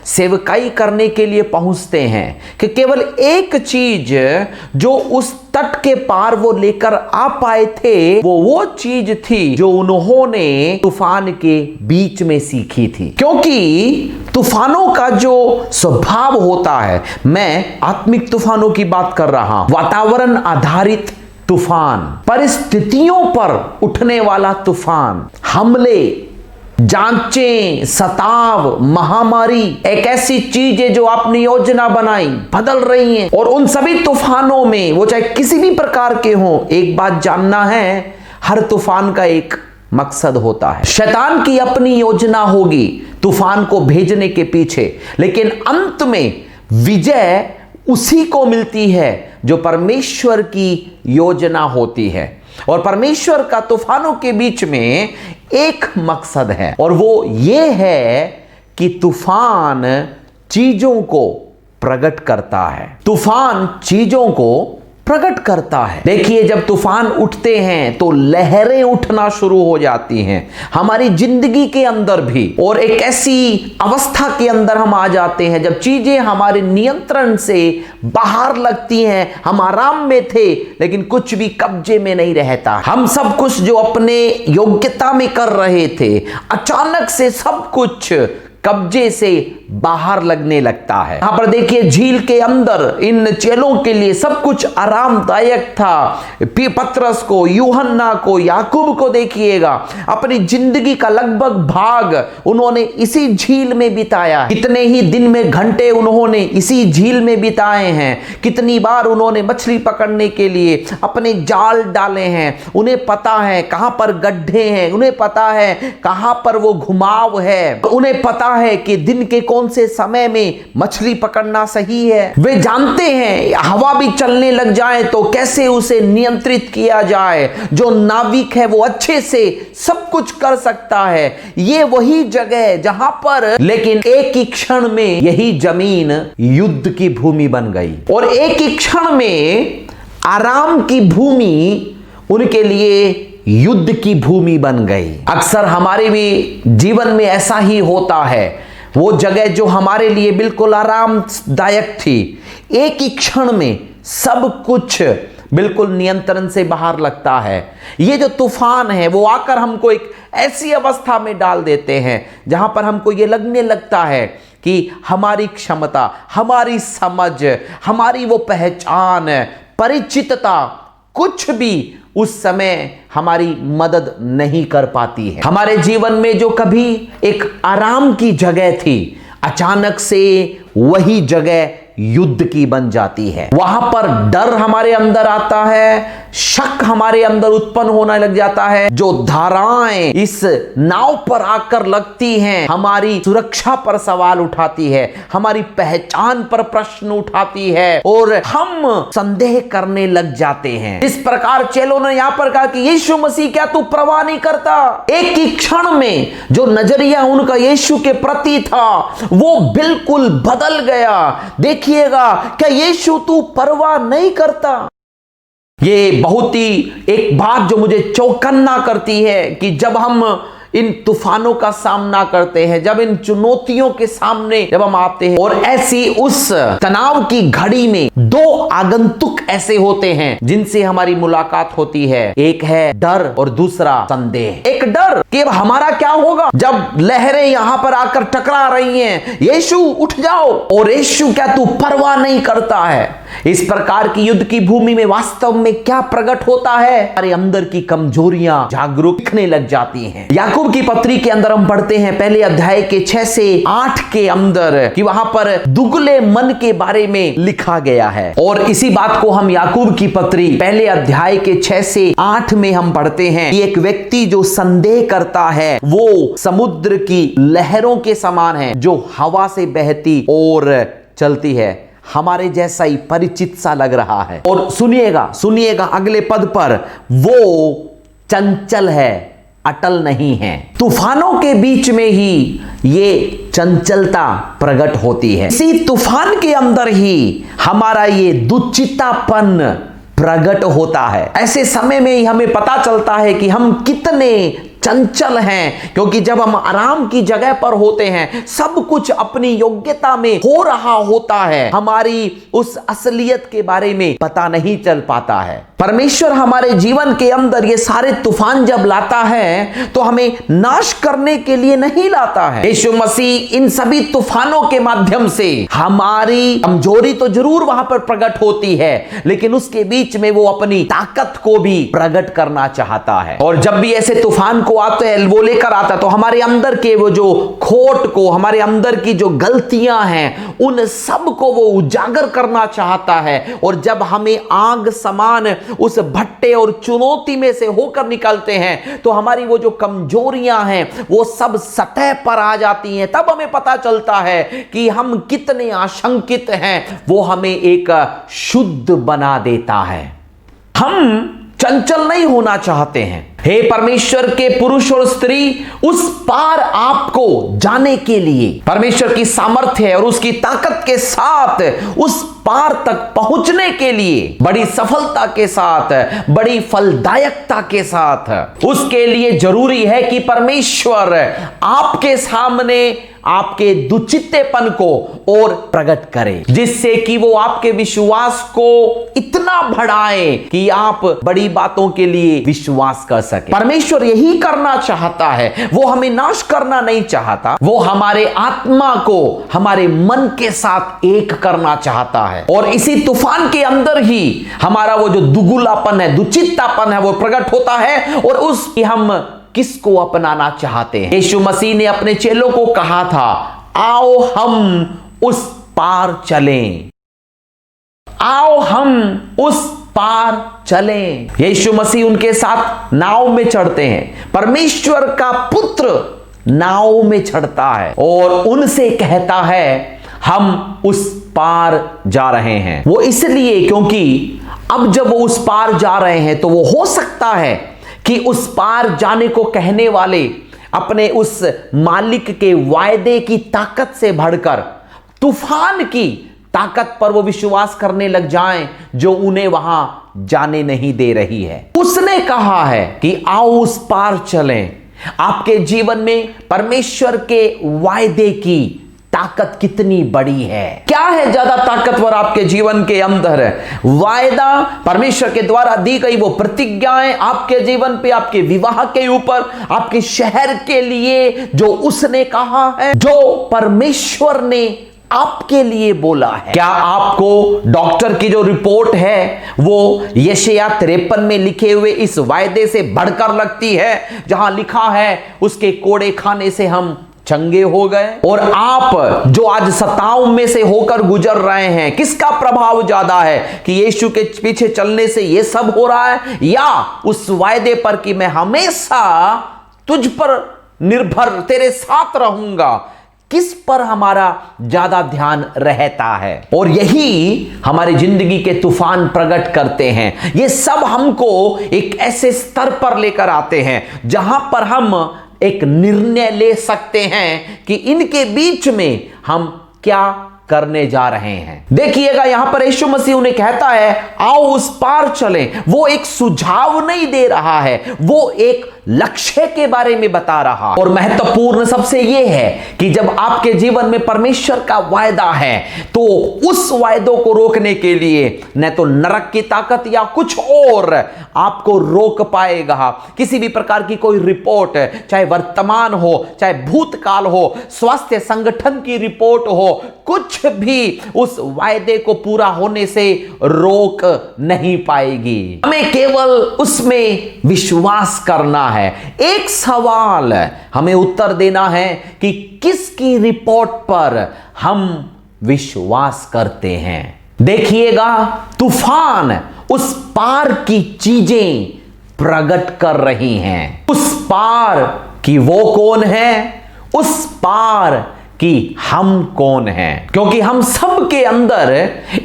सेवकाई करने के लिए पहुंचते हैं कि केवल एक चीज जो उस तट के पार वो लेकर आ पाए थे, वो चीज थी जो उन्होंने तूफान के बीच में सीखी थी। क्योंकि तूफानों का जो स्वभाव होता है, मैं आत्मिक तूफानों की बात कर रहा हूं, वातावरण आधारित तूफान, परिस्थितियों पर उठने वाला तूफान, हमले, जांचें, सताव, महामारी, एक ऐसी चीज है जो आपने योजना बनाई बदल रही है। और उन सभी तूफानों में, वो चाहे किसी भी प्रकार के हों, एक बात जानना है, हर तूफान का एक मकसद होता है। शैतान की अपनी योजना होगी तूफान को भेजने के पीछे, लेकिन अंत में विजय उसी को मिलती है जो परमेश्वर की योजना होती है। और परमेश्वर का तूफानों के बीच में एक मकसद है, और वो ये है कि तूफान चीजों को प्रकट करता है। तूफान चीजों को प्रकट करता है। देखिए, जब तूफान उठते हैं तो लहरें उठना शुरू हो जाती हैं हमारी जिंदगी के अंदर भी, और एक ऐसी अवस्था के अंदर हम आ जाते हैं जब चीजें हमारे नियंत्रण से बाहर लगती हैं। हम आराम में थे लेकिन कुछ भी कब्जे में नहीं रहता। हम सब कुछ जो अपने योग्यता में कर रहे थे, अचानक से सब कुछ कब्जे से बाहर लगने लगता है। यहां पर देखिए, झील के अंदर इन चेलों के लिए सब कुछ आरामदायक था। पतरस को, यूहन्ना को, याकूब को देखिएगा, अपनी जिंदगी का लगभग भाग उन्होंने इसी झील में बिताया। कितने ही दिन में घंटे उन्होंने इसी झील में बिताए हैं। कितनी बार उन्होंने मछली पकड़ने के लिए अपने जाल डाले हैं। उन्हें पता है कहां पर गड्ढे हैं, उन्हें पता है कहां पर वो घुमाव है, उन्हें पता है कि दिन के कौन से समय में मछली पकड़ना सही है। वे जानते हैं हवा भी चलने लग जाए तो कैसे उसे नियंत्रित किया जाए। जो नाविक है वो अच्छे से सब कुछ कर सकता है। ये वही जगह है जहां पर, लेकिन एक ही क्षण में यही जमीन युद्ध की भूमि बन गई और एक ही क्षण में आराम की भूमि उनके लिए युद्ध की भूमि बन गई। अक्सर हमारे भी जीवन में ऐसा ही होता है। वो जगह जो हमारे लिए बिल्कुल आरामदायक थी, एक ही क्षण में सब कुछ बिल्कुल नियंत्रण से बाहर लगता है। ये जो तूफान है वो आकर हमको एक ऐसी अवस्था में डाल देते हैं जहां पर हमको ये लगने लगता है कि हमारी क्षमता, हमारी समझ, हमारी वो पहचान, परिचितता कुछ भी उस समय हमारी मदद नहीं कर पाती है। हमारे जीवन में जो कभी एक आराम की जगह थी, अचानक से वही जगह युद्ध की बन जाती है। वहां पर डर हमारे अंदर आता है, शक हमारे अंदर उत्पन्न होने लग जाता है। जो धाराएं इस नाव पर आकर लगती हैं, हमारी सुरक्षा पर सवाल उठाती है, हमारी पहचान पर प्रश्न उठाती है और हम संदेह करने लग जाते हैं। इस प्रकार चेलों ने यहां पर कहा कि यीशु मसीह क्या तू परवाह नहीं करता? एक ही क्षण में जो नजरिया उनका यीशु के प्रति था वो बिल्कुल बदल गया। देखिएगा, क्या यीशु तू परवाह नहीं करता? ये बहुत ही एक बात जो मुझे चौकन्ना करती है कि जब हम इन तूफानों का सामना करते हैं, जब इन चुनौतियों के सामने जब हम आते हैं और ऐसी उस तनाव की घड़ी में दो आगंतुक ऐसे होते हैं जिनसे हमारी मुलाकात होती है। एक है डर और दूसरा संदेह। एक डर कि अब हमारा क्या होगा जब लहरें यहां पर आकर टकरा रही हैं, यीशु उठ जाओ, और यीशु क्या तू परवाह नहीं करता है? इस प्रकार की युद्ध की भूमि में वास्तव में क्या प्रकट होता है? हमारे अंदर की कमजोरियां जागरूक दिखने लग जाती हैं। याकूब की पत्री के अंदर हम पढ़ते हैं पहले अध्याय के 6 से 8 के अंदर कि वहां पर दुगले मन के बारे में लिखा गया है। और इसी बात को हम याकूब की पत्री पहले अध्याय के 6 से 8 में हम पढ़ते हैं कि एक व्यक्ति जो संदेह करता है वो समुद्र की लहरों के समान है जो हवा से बहती और चलती है। हमारे जैसा ही परिचित सा लग रहा है। और सुनिएगा अगले पद पर, वो चंचल है, अटल नहीं है। तूफानों के बीच में ही ये चंचलता प्रकट होती है। इसी तूफान के अंदर ही हमारा ये दुचितापन प्रकट होता है। ऐसे समय में ही हमें पता चलता है कि हम कितने चंचल हैं, क्योंकि जब हम आराम की जगह पर होते हैं सब कुछ अपनी योग्यता में हो रहा होता है, हमारी उस असलियत के बारे में पता नहीं चल पाता है। परमेश्वर हमारे जीवन के अंदर ये सारे तूफान जब लाता है तो हमें नाश करने के लिए नहीं लाता है। यीशु मसीह इन सभी तूफानों के माध्यम से हमारी कमजोरी तो जरूर वहां पर प्रकट होती है, लेकिन उसके बीच में वो अपनी ताकत को भी प्रकट करना चाहता है। और जब भी ऐसे तूफान को आते हैं, वो लेकर आता है, तो हमारे अंदर के वो जो खोट को, हमारे अंदर की जो गलतियां हैं, उन सब को वो उजागर करना चाहता है। और जब हमें आग समान उस भट्टे और चुनौती में से होकर निकलते हैं तो हमारी वो जो कमजोरियां हैं वो सब सतह पर आ जाती हैं। तब हमें पता चलता है कि हम कितने आशंकित हैं। वो हमें एक शुद्ध बना देता है। हम चंचल नहीं होना चाहते हैं। हे परमेश्वर के पुरुष और स्त्री, उस पार आपको जाने के लिए परमेश्वर की सामर्थ्य और उसकी ताकत के साथ उस पार तक पहुंचने के लिए बड़ी सफलता के साथ, बड़ी फलदायकता के साथ, उसके लिए जरूरी है कि परमेश्वर आपके सामने आपके दुचित्तेपन को और प्रकट करे, जिससे कि वो आपके विश्वास को इतना बढ़ाए कि आप बड़ी बातों के लिए विश्वास कर सके। परमेश्वर यही करना चाहता है। वो हमें नाश करना नहीं चाहता, वो हमारे आत्मा को हमारे मन के साथ एक करना चाहता है। और इसी तूफान के अंदर ही हमारा वो जो दुगुलापन है, दुचित्तापन है, वो प्रकट होता है। और उसकी हम किसको अपनाना चाहते हैं? यीशु मसीह ने अपने चेलों को कहा था, आओ हम उस पार चलें, आओ हम उस पार चलें। यीशु मसीह उनके साथ नाव में चढ़ते हैं। परमेश्वर का पुत्र नाव में चढ़ता है और उनसे कहता है हम उस पार जा रहे हैं। वो इसलिए क्योंकि अब जब वो उस पार जा रहे हैं तो वो हो सकता है कि उस पार जाने को कहने वाले अपने उस मालिक के वायदे की ताकत से बढ़कर तूफान की ताकत पर वो विश्वास करने लग जाएं जो उन्हें वहां जाने नहीं दे रही है। उसने कहा है कि आओ उस पार चलें। आपके जीवन में परमेश्वर के वायदे की ताकत कितनी बड़ी है? क्या है ज्यादा ताकतवर आपके जीवन के अंदर? वायदा, परमेश्वर के द्वारा दी गई वो प्रतिज्ञाएं आपके जीवन पे, आपके विवाह के ऊपर, आपके शहर के लिए जो उसने कहा है, जो परमेश्वर ने आपके लिए बोला है। क्या आपको डॉक्टर की जो रिपोर्ट है वो यशायाह 53 में लिखे हुए इस वायदे से बढ़कर लगती है, जहां लिखा है उसके कोड़े खाने से हम चंगे हो गए? और आप जो आज सताव में से होकर गुजर रहे हैं, किसका प्रभाव ज्यादा है कि यीशु के पीछे चलने से यह सब हो रहा है, या उस वायदे पर कि मैं हमेशा तुझ पर निर्भर तेरे साथ रहूंगा? किस पर हमारा ज्यादा ध्यान रहता है? और यही हमारी जिंदगी के तूफान प्रकट करते हैं। ये सब हमको एक ऐसे स्तर पर लेकर आते हैं जहां पर हम एक निर्णय ले सकते हैं कि इनके बीच में हम क्या करने जा रहे हैं। देखिएगा यहां पर यीशु मसीह उन्हें कहता है आओ उस पार चलें। वो एक सुझाव नहीं दे रहा है, वो एक लक्ष्य के बारे में बता रहा। और महत्वपूर्ण सबसे यह है कि जब आपके जीवन में परमेश्वर का वायदा है तो उस वायदों को रोकने के लिए न तो नरक की ताकत या कुछ और आपको रोक पाएगा। किसी भी प्रकार की कोई रिपोर्ट, चाहे वर्तमान हो, चाहे भूतकाल हो, स्वास्थ्य संगठन की रिपोर्ट हो, कुछ भी उस वायदे को पूरा होने से रोक नहीं पाएगी। हमें केवल उसमें विश्वास करना है। एक सवाल हमें उत्तर देना है कि किसकी रिपोर्ट पर हम विश्वास करते हैं। देखिएगा तूफान उस पार की चीजें प्रकट कर रही हैं। उस पार की वो कौन है, उस पार कि हम कौन हैं। क्योंकि हम सब के अंदर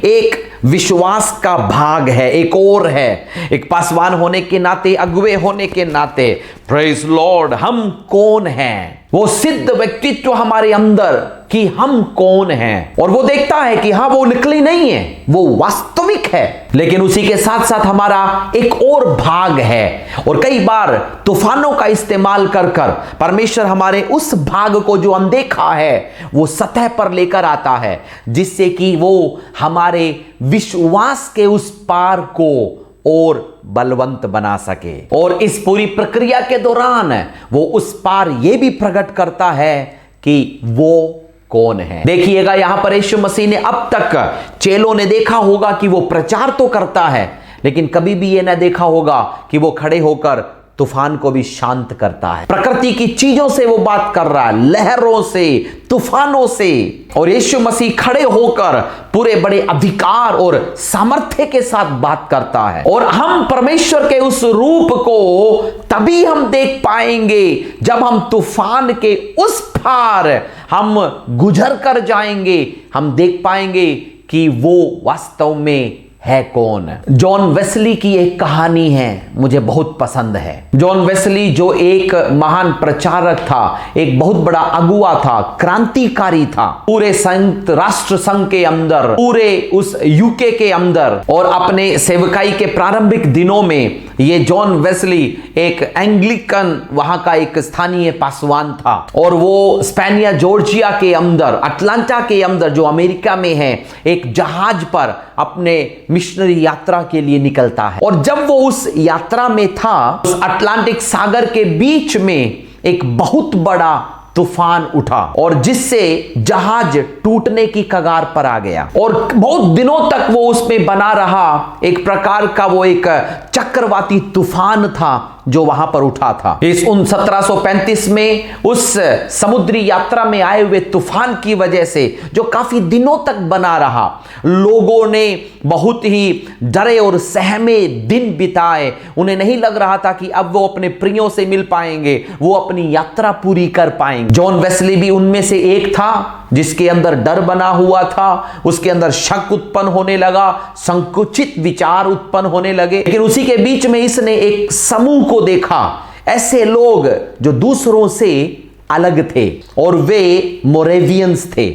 एक विश्वास का भाग है, एक और है। एक पासवान होने के नाते, अगुवे होने के नाते, प्रेज लॉर्ड, हम कौन हैं? वो सिद्ध व्यक्तित्व हमारे अंदर कि हम कौन हैं। और वो देखता है कि हाँ, वो नकली नहीं है, वो वास्तविक है। लेकिन उसी के साथ साथ हमारा एक और भाग है। और कई बार तूफानों का इस्तेमाल कर कर परमेश्वर हमारे उस भाग को जो अनदेखा है वो सतह पर लेकर आता है, जिससे कि वो हमारे विश्वास के उस पार को और बलवंत बना सके। और इस पूरी प्रक्रिया के दौरान वो उस पार ये भी प्रकट करता है कि वो कौन है। देखिएगा यहां पर यीशु मसीह ने अब तक चेलों ने देखा होगा कि वो प्रचार तो करता है, लेकिन कभी भी ये ना देखा होगा कि वो खड़े होकर तूफान को भी शांत करता है। प्रकृति की चीजों से वो बात कर रहा है, लहरों से, तूफानों से। और यीशु मसीह खड़े होकर पूरे बड़े अधिकार और सामर्थ्य के साथ बात करता है। और हम परमेश्वर के उस रूप को तभी हम देख पाएंगे जब हम तूफान के उस पार हम गुजर कर जाएंगे। हम देख पाएंगे कि वो वास्तव में है कौन। जॉन वेस्ली की एक कहानी है, मुझे बहुत पसंद है। जॉन वेस्ली जो एक महान प्रचारक था, एक बहुत बड़ा अगुआ था, क्रांतिकारी था पूरे संयुक्त राष्ट्र संघ के अंदर, पूरे उस यूके के अंदर। और अपने सेवकाई के प्रारंभिक दिनों में ये जॉन वेस्ली एक एंग्लिकन वहां का एक स्थानीय पासवान था। और वो स्पेनिया जॉर्जिया के अंदर, अटलांटा के अंदर जो अमेरिका में है, एक जहाज पर अपने मिशनरी यात्रा के लिए निकलता है। और जब वो उस यात्रा में था, उस अटलांटिक सागर के बीच में एक बहुत बड़ा तूफान उठा और जिससे जहाज टूटने की कगार पर आ गया और बहुत दिनों तक वो उसमें बना रहा। एक प्रकार का वो एक चक्रवाती तूफान था जो वहां पर उठा था। इस 1735 में उस समुद्री यात्रा में आए हुए तूफान की वजह से जो काफी दिनों तक बना रहा, लोगों ने बहुत ही डरे और सहमे दिन बिताए। उन्हें नहीं लग रहा था कि अब वो अपने प्रियों से मिल पाएंगे, वो अपनी यात्रा पूरी कर पाएंगे। जॉन वेस्ली भी उनमें से एक था जिसके अंदर डर बना हुआ था, उसके अंदर शक उत्पन्न होने लगा, संकुचित विचार उत्पन्न होने लगे। लेकिन उसी के बीच में इसने एक समूह को देखा, ऐसे लोग जो दूसरों से अलग थे और वे मोरेवियंस थे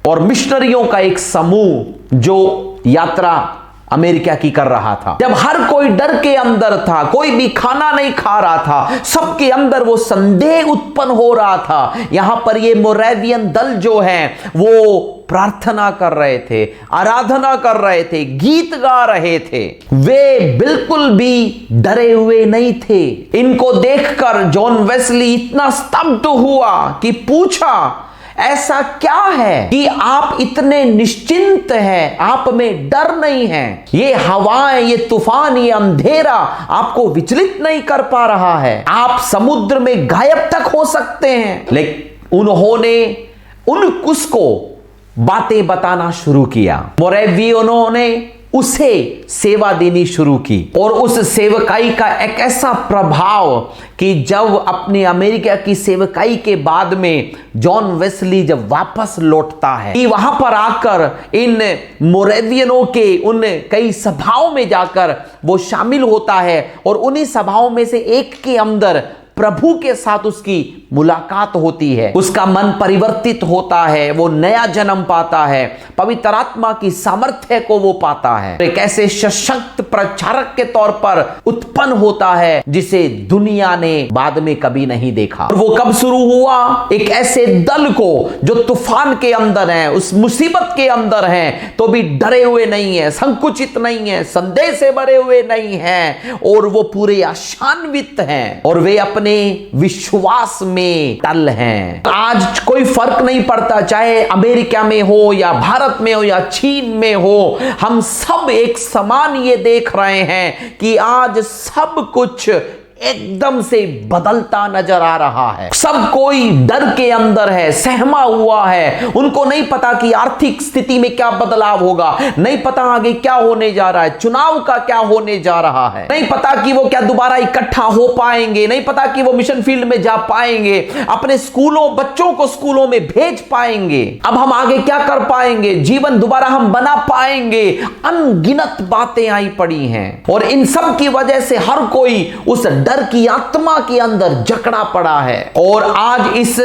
और मिशनरियों का एक समूह जो यात्रा अमेरिका की कर रहा था। जब हर कोई डर के अंदर था, कोई भी खाना नहीं खा रहा था, सबके अंदर वो संदेह उत्पन्न हो रहा था। यहां पर ये मोरेवियन दल जो है वो प्रार्थना कर रहे थे, आराधना कर रहे थे, गीत गा रहे थे। वे बिल्कुल भी डरे हुए नहीं थे। इनको देखकर जॉन वेस्ली इतना स्तब्ध हुआ कि पूछा, ऐसा क्या है कि आप इतने निश्चिंत हैं, आप में डर नहीं है? ये हवाएं, ये तूफान, ये अंधेरा आपको विचलित नहीं कर पा रहा है। आप समुद्र में गायब तक हो सकते हैं। लेकिन उन्होंने उसको बातें बताना शुरू किया। मोरेवियनों ने उसे सेवा देनी शुरू की और उस सेवकाई का एक ऐसा प्रभाव कि जब अपने अमेरिका की सेवकाई के बाद में जॉन वेस्ली जब वापस लौटता है कि वहां पर आकर इन मोरेवियनों के उन कई सभाओं में जाकर वो शामिल होता है और उन्हीं सभाओं में से एक के अंदर प्रभु के साथ उसकी मुलाकात होती है। उसका मन परिवर्तित होता है, वो नया जन्म पाता है, पवित्र आत्मा की सामर्थ्य को वो पाता है, एक ऐसे सशक्त प्रचारक के तौर पर उत्पन्न होता है जिसे दुनिया ने बाद में कभी नहीं देखा। और वो कब शुरू हुआ? एक ऐसे दल को जो तूफान के अंदर है, उस मुसीबत के अंदर है, तो भी डरे हुए नहीं है, संकुचित नहीं है, संदेह से भरे हुए नहीं है और वो पूरे आशान्वित हैं और वे अपने विश्वास में टल हैं। आज कोई फर्क नहीं पड़ता, चाहे अमेरिका में हो या भारत में हो या चीन में हो, हम सब एक समान ये देख रहे हैं कि आज सब कुछ एकदम से बदलता नजर आ रहा है। सब कोई डर के अंदर है, सहमा हुआ है। उनको नहीं पता कि आर्थिक स्थिति में क्या बदलाव होगा, नहीं पता आगे क्या होने जा रहा है, चुनाव का क्या होने जा रहा है, नहीं पता कि वो क्या दोबारा इकट्ठा हो पाएंगे, नहीं पता कि वो मिशन फील्ड में जा पाएंगे, अपने स्कूलों बच्चों को स्कूलों में भेज पाएंगे, अब हम आगे क्या कर पाएंगे, जीवन दोबारा हम बना पाएंगे। अनगिनत बातें आई पड़ी हैं और इन सब की वजह से हर कोई उस डर की आत्मा के अंदर जकड़ा पड़ा है। और आज इस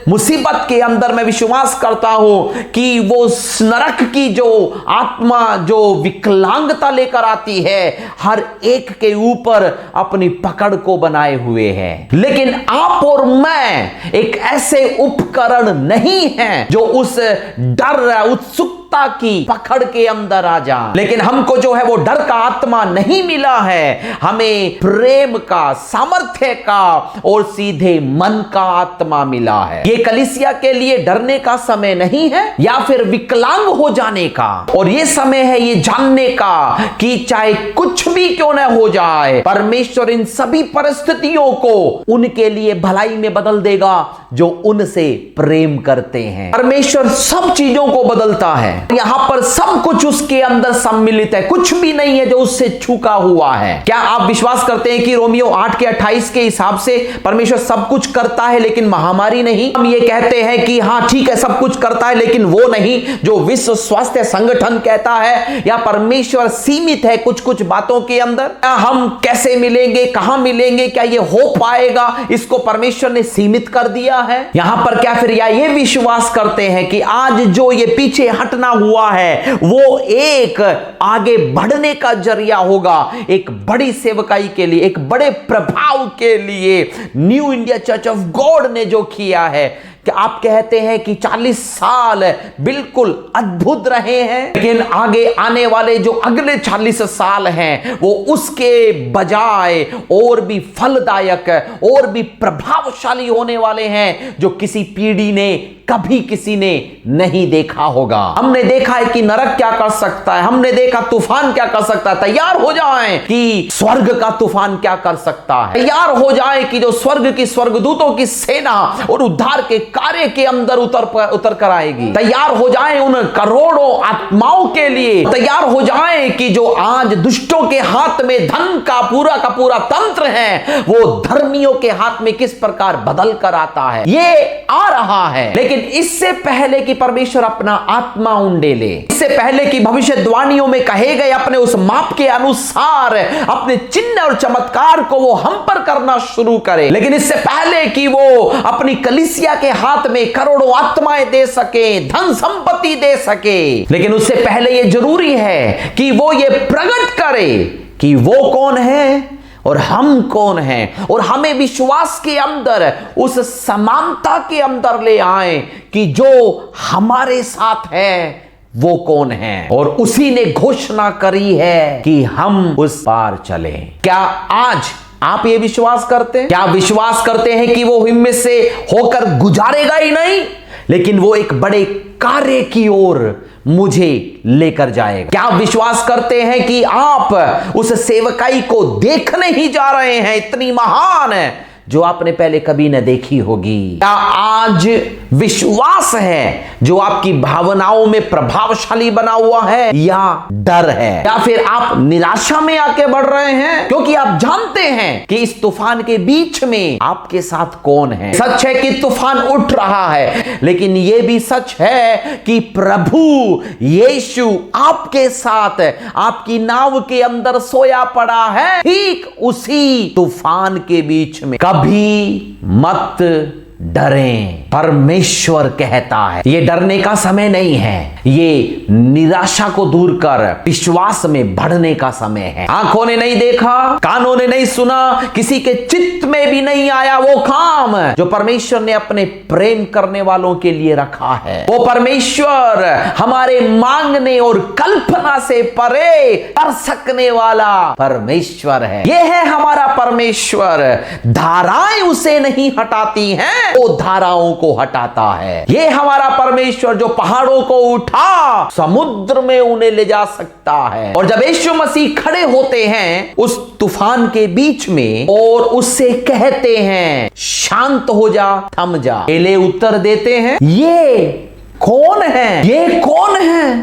मुसीबत के अंदर मैं विश्वास करता हूं कि वो नरक की जो आत्मा जो विकलांगता लेकर आती है, हर एक के ऊपर अपनी पकड़ को बनाए हुए है। लेकिन आप और मैं एक ऐसे उपकरण नहीं हैं जो उस डर, उत्सुकता की पकड़ के अंदर आ जाए। लेकिन हमको जो है वो डर का आत्मा नहीं मिला है, हमें प्रेम का, सामर्थ्य का और सीधे मन का आत्मा मिला है। ये कलीसिया के लिए डरने का समय नहीं है या फिर विकलांग हो जाने का, और ये समय है ये जानने का कि चाहे कुछ भी क्यों न हो जाए, परमेश्वर इन सभी परिस्थितियों को उनके लिए भलाई में बदल देगा जो उनसे प्रेम करते हैं। परमेश्वर सब चीजों को बदलता है, यहां पर सब कुछ उसके अंदर सम्मिलित है, कुछ भी नहीं है जो उससे छूका हुआ है। क्या आप विश्वास करते हैं कि रोमियो 8 के 28 के हिसाब से परमेश्वर सब कुछ करता है लेकिन महामारी नहीं? हम ये कहते हैं कि हां ठीक है सब कुछ करता है लेकिन वो नहीं जो विश्व स्वास्थ्य संगठन कहता है, या परमेश्वर सीमित है कुछ कुछ बातों के अंदर? हम कैसे मिलेंगे, कहां मिलेंगे, क्या ये हो पाएगा, इसको परमेश्वर ने सीमित कर दिया है? यहां पर क्या फिर या ये विश्वास करते हैं कि आज जो ये पीछे हटना हुआ है वो एक आगे बढ़ने का जरिया होगा, एक बड़ी सेवकाई के लिए, एक बड़े प्रभाव के लिए new India Church of God ने जो किया है, कि आप कहते हैं कि 40 साल बिल्कुल अद्भुत रहे हैं, लेकिन आगे आने वाले जो अगले 40 साल हैं वो उसके बजाय और भी फलदायक और भी प्रभावशाली होने वाले हैं, जो किसी पीढ़ी ने कभी किसी ने नहीं देखा होगा। हमने देखा है कि नरक क्या कर सकता है, हमने देखा तूफान क्या कर सकता है। तैयार हो जाएं कि स्वर्ग का तूफान क्या कर सकता है। तैयार हो जाएं कि जो स्वर्ग की स्वर्गदूतों की सेना और उद्धार के कार्य के अंदर उतर कर आएगी। तैयार हो जाएं उन करोड़ों आत्माओं के लिए। तैयार हो जाएं कि जो आज दुष्टों के हाथ में धन का पूरा तंत्र है, वो धर्मियों के हाथ में किस प्रकार बदल कर आता है। ये आ रहा है, लेकिन इससे पहले कि परमेश्वर अपना आत्मा उंडे ले, इससे पहले कि भविष्यवाणियों में कहे गए अपने उस माप के अनुसार अपने चिन्ह और चमत्कार को वो हम पर करना शुरू करे, लेकिन इससे पहले कि वो अपनी कलीसिया के हाथ में करोड़ों आत्माएं दे सके, धन संपत्ति दे सके, लेकिन उससे पहले ये जरूरी है कि वो ये प्रकट करे कि वो कौन है और हम कौन हैं, और हमें विश्वास के अंदर उस समानता के अंदर ले आए कि जो हमारे साथ है वो कौन है, और उसी ने घोषणा करी है कि हम उस पार चलें। क्या आज आप ये विश्वास करते हैं? क्या विश्वास करते हैं कि वो हिम्मत से होकर गुजारेगा ही नहीं, लेकिन वो एक बड़े कार्य की ओर मुझे लेकर जाएगा? क्या विश्वास करते हैं कि आप उस सेवकाई को देखने ही जा रहे हैं, इतनी महान है जो आपने पहले कभी न देखी होगी? क्या आज विश्वास है जो आपकी भावनाओं में प्रभावशाली बना हुआ है, या डर है, या फिर आप निराशा में आके बढ़ रहे हैं क्योंकि आप जानते हैं कि इस तूफान के बीच में आपके साथ कौन है? सच है कि तूफान उठ रहा है, लेकिन यह भी सच है कि प्रभु यीशु आपके साथ आपकी नाव के अंदर सोया पड़ा है, ठीक उसी तूफान के बीच में। कभी मत डरें, परमेश्वर कहता है। ये डरने का समय नहीं है, ये निराशा को दूर कर विश्वास में बढ़ने का समय है। आंखों ने नहीं देखा, कानों ने नहीं सुना, किसी के चित्त में भी नहीं आया वो काम जो परमेश्वर ने अपने प्रेम करने वालों के लिए रखा है। वो परमेश्वर हमारे मांगने और कल्पना से परे कर सकने वाला परमेश्वर है। ये है हमारा परमेश्वर। धाराएं उसे नहीं हटाती हैं, वो धाराओं को हटाता है। ये हमारा परमेश्वर जो पहाड़ों को उठा समुद्र में उन्हें ले जा सकता है। और जब यीशु मसीह खड़े होते हैं उस तूफान के बीच में और उससे कहते हैं शांत हो जा, थम जा, एले उत्तर देते हैं ये कौन है? ये कौन है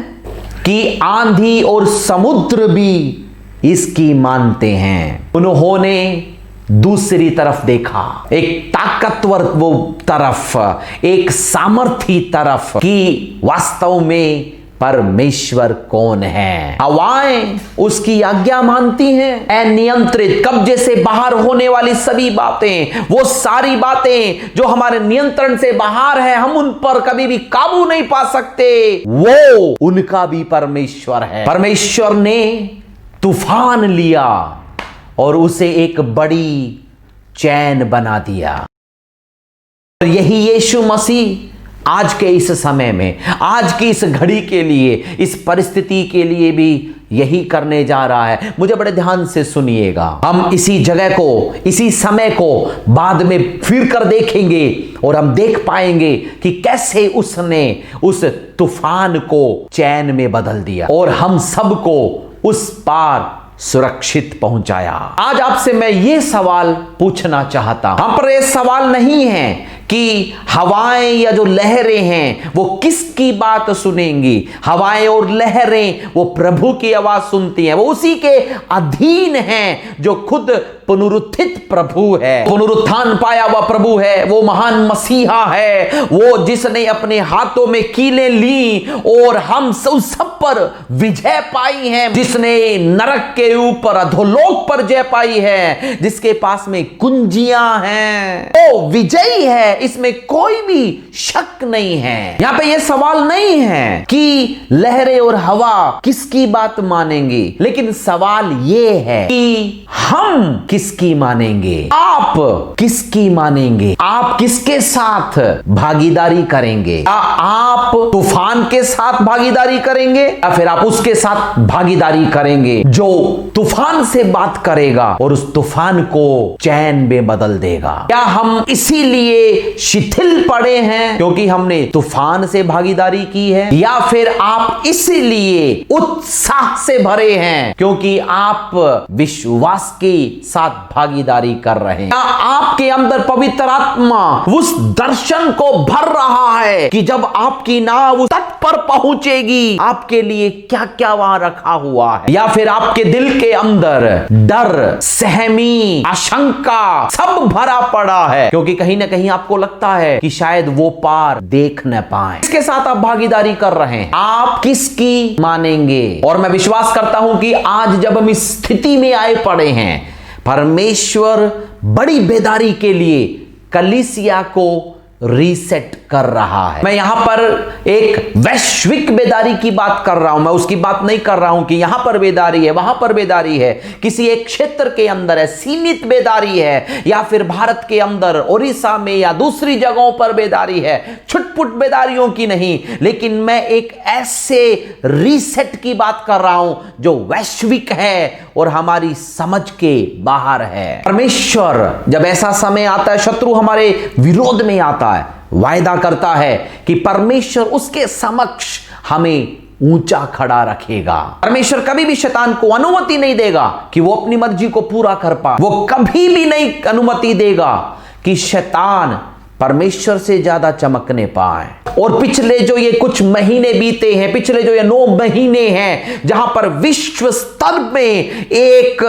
कि आंधी और समुद्र भी इसकी मानते हैं? उन्होंने दूसरी तरफ देखा, एक ताकतवर वो तरफ, एक सामर्थी तरफ कि वास्तव में परमेश्वर कौन है। हवाएं उसकी आज्ञा मानती हैं, अनियंत्रित कब्जे से बाहर होने वाली सभी बातें, वो सारी बातें जो हमारे नियंत्रण से बाहर है, हम उन पर कभी भी काबू नहीं पा सकते, वो उनका भी परमेश्वर है। परमेश्वर ने तूफान लिया और उसे एक बड़ी चैन बना दिया। और यही यीशु मसीह आज के इस समय में, आज की इस घड़ी के लिए, इस परिस्थिति के लिए भी यही करने जा रहा है। मुझे बड़े ध्यान से सुनिएगा। हम इसी जगह को, इसी समय को बाद में फिर कर देखेंगे और हम देख पाएंगे कि कैसे उसने उस तूफान को चैन में बदल दिया और हम सबको उस पार सुरक्षित पहुंचाया। आज आपसे मैं ये सवाल पूछना चाहता हूं। हम पर ये सवाल नहीं है कि हवाएं या जो लहरें हैं वो किसकी बात सुनेंगी। हवाएं और लहरें वो प्रभु की आवाज सुनती हैं, वो उसी के अधीन हैं जो खुद पुनरुत्थित प्रभु है, पुनरुत्थान पाया हुआ प्रभु है, वो महान मसीहा है, वो जिसने अपने हाथों में कीलें ली और हम सब पर विजय पाई है, जिसने नरक के ऊपर अधोलोक पर जय पाई है, जिसके पास में कुंजियां हैं, वो विजयी है। इसमें कोई भी शक नहीं है। यहां पे यह सवाल नहीं है कि लहरें और हवा किसकी बात मानेंगी, लेकिन सवाल यह है कि हम किसकी मानेंगे, आप किसकी मानेंगे, आप किसके साथ भागीदारी करेंगे। क्या आप तूफान के साथ भागीदारी करेंगे या फिर आप उसके साथ भागीदारी करेंगे जो तूफान से बात करेगा और उस तूफान को चैन में बदल देगा। क्या हम इसीलिए शिथिल पड़े हैं क्योंकि हमने तूफान से भागीदारी की है, या फिर आप इसीलिए उत्साह से भरे हैं क्योंकि आप विश्वास के साथ भागीदारी कर रहे हैं। क्या आपके अंदर पवित्र आत्मा उस दर्शन को भर रहा है कि जब आपकी नाव उस तट पर पहुंचेगी आपके लिए क्या क्या वहां रखा हुआ है, या फिर आपके दिल के अंदर डर, सहमी, आशंका सब भरा पड़ा है क्योंकि कहीं ना कहीं आपको लगता है कि शायद वो पार देख न पाए। इसके साथ आप भागीदारी कर रहे हैं, आप किसकी मानेंगे। और मैं विश्वास करता हूं कि आज जब हम इस स्थिति में आए पड़े हैं, परमेश्वर बड़ी बेदारी के लिए कलीसिया को रीसेट कर रहा है। मैं यहां पर एक वैश्विक बेदारी की बात कर रहा हूं, मैं उसकी बात नहीं कर रहा हूं कि यहां पर बेदारी है, वहां पर बेदारी है, किसी एक क्षेत्र के अंदर है, सीमित बेदारी है, या फिर भारत के अंदर उड़ीसा में या दूसरी जगहों पर बेदारी है, छुटपुट बेदारियों की नहीं, लेकिन मैं एक ऐसे रीसेट की बात कर रहा हूं जो वैश्विक है और हमारी समझ के बाहर है। परमेश्वर जब ऐसा समय आता है, शत्रु हमारे विरोध में आता है, वायदा करता है कि परमेश्वर उसके समक्ष हमें ऊंचा खड़ा रखेगा। परमेश्वर कभी भी शैतान को अनुमति नहीं देगा कि वो अपनी मर्जी को पूरा कर पाए। वो कभी भी नहीं अनुमति देगा कि शैतान परमेश्वर से ज्यादा चमकने पाए। और पिछले जो ये कुछ महीने बीते हैं, पिछले जो ये 9 महीने हैं, जहां पर विश्व स्तर में एक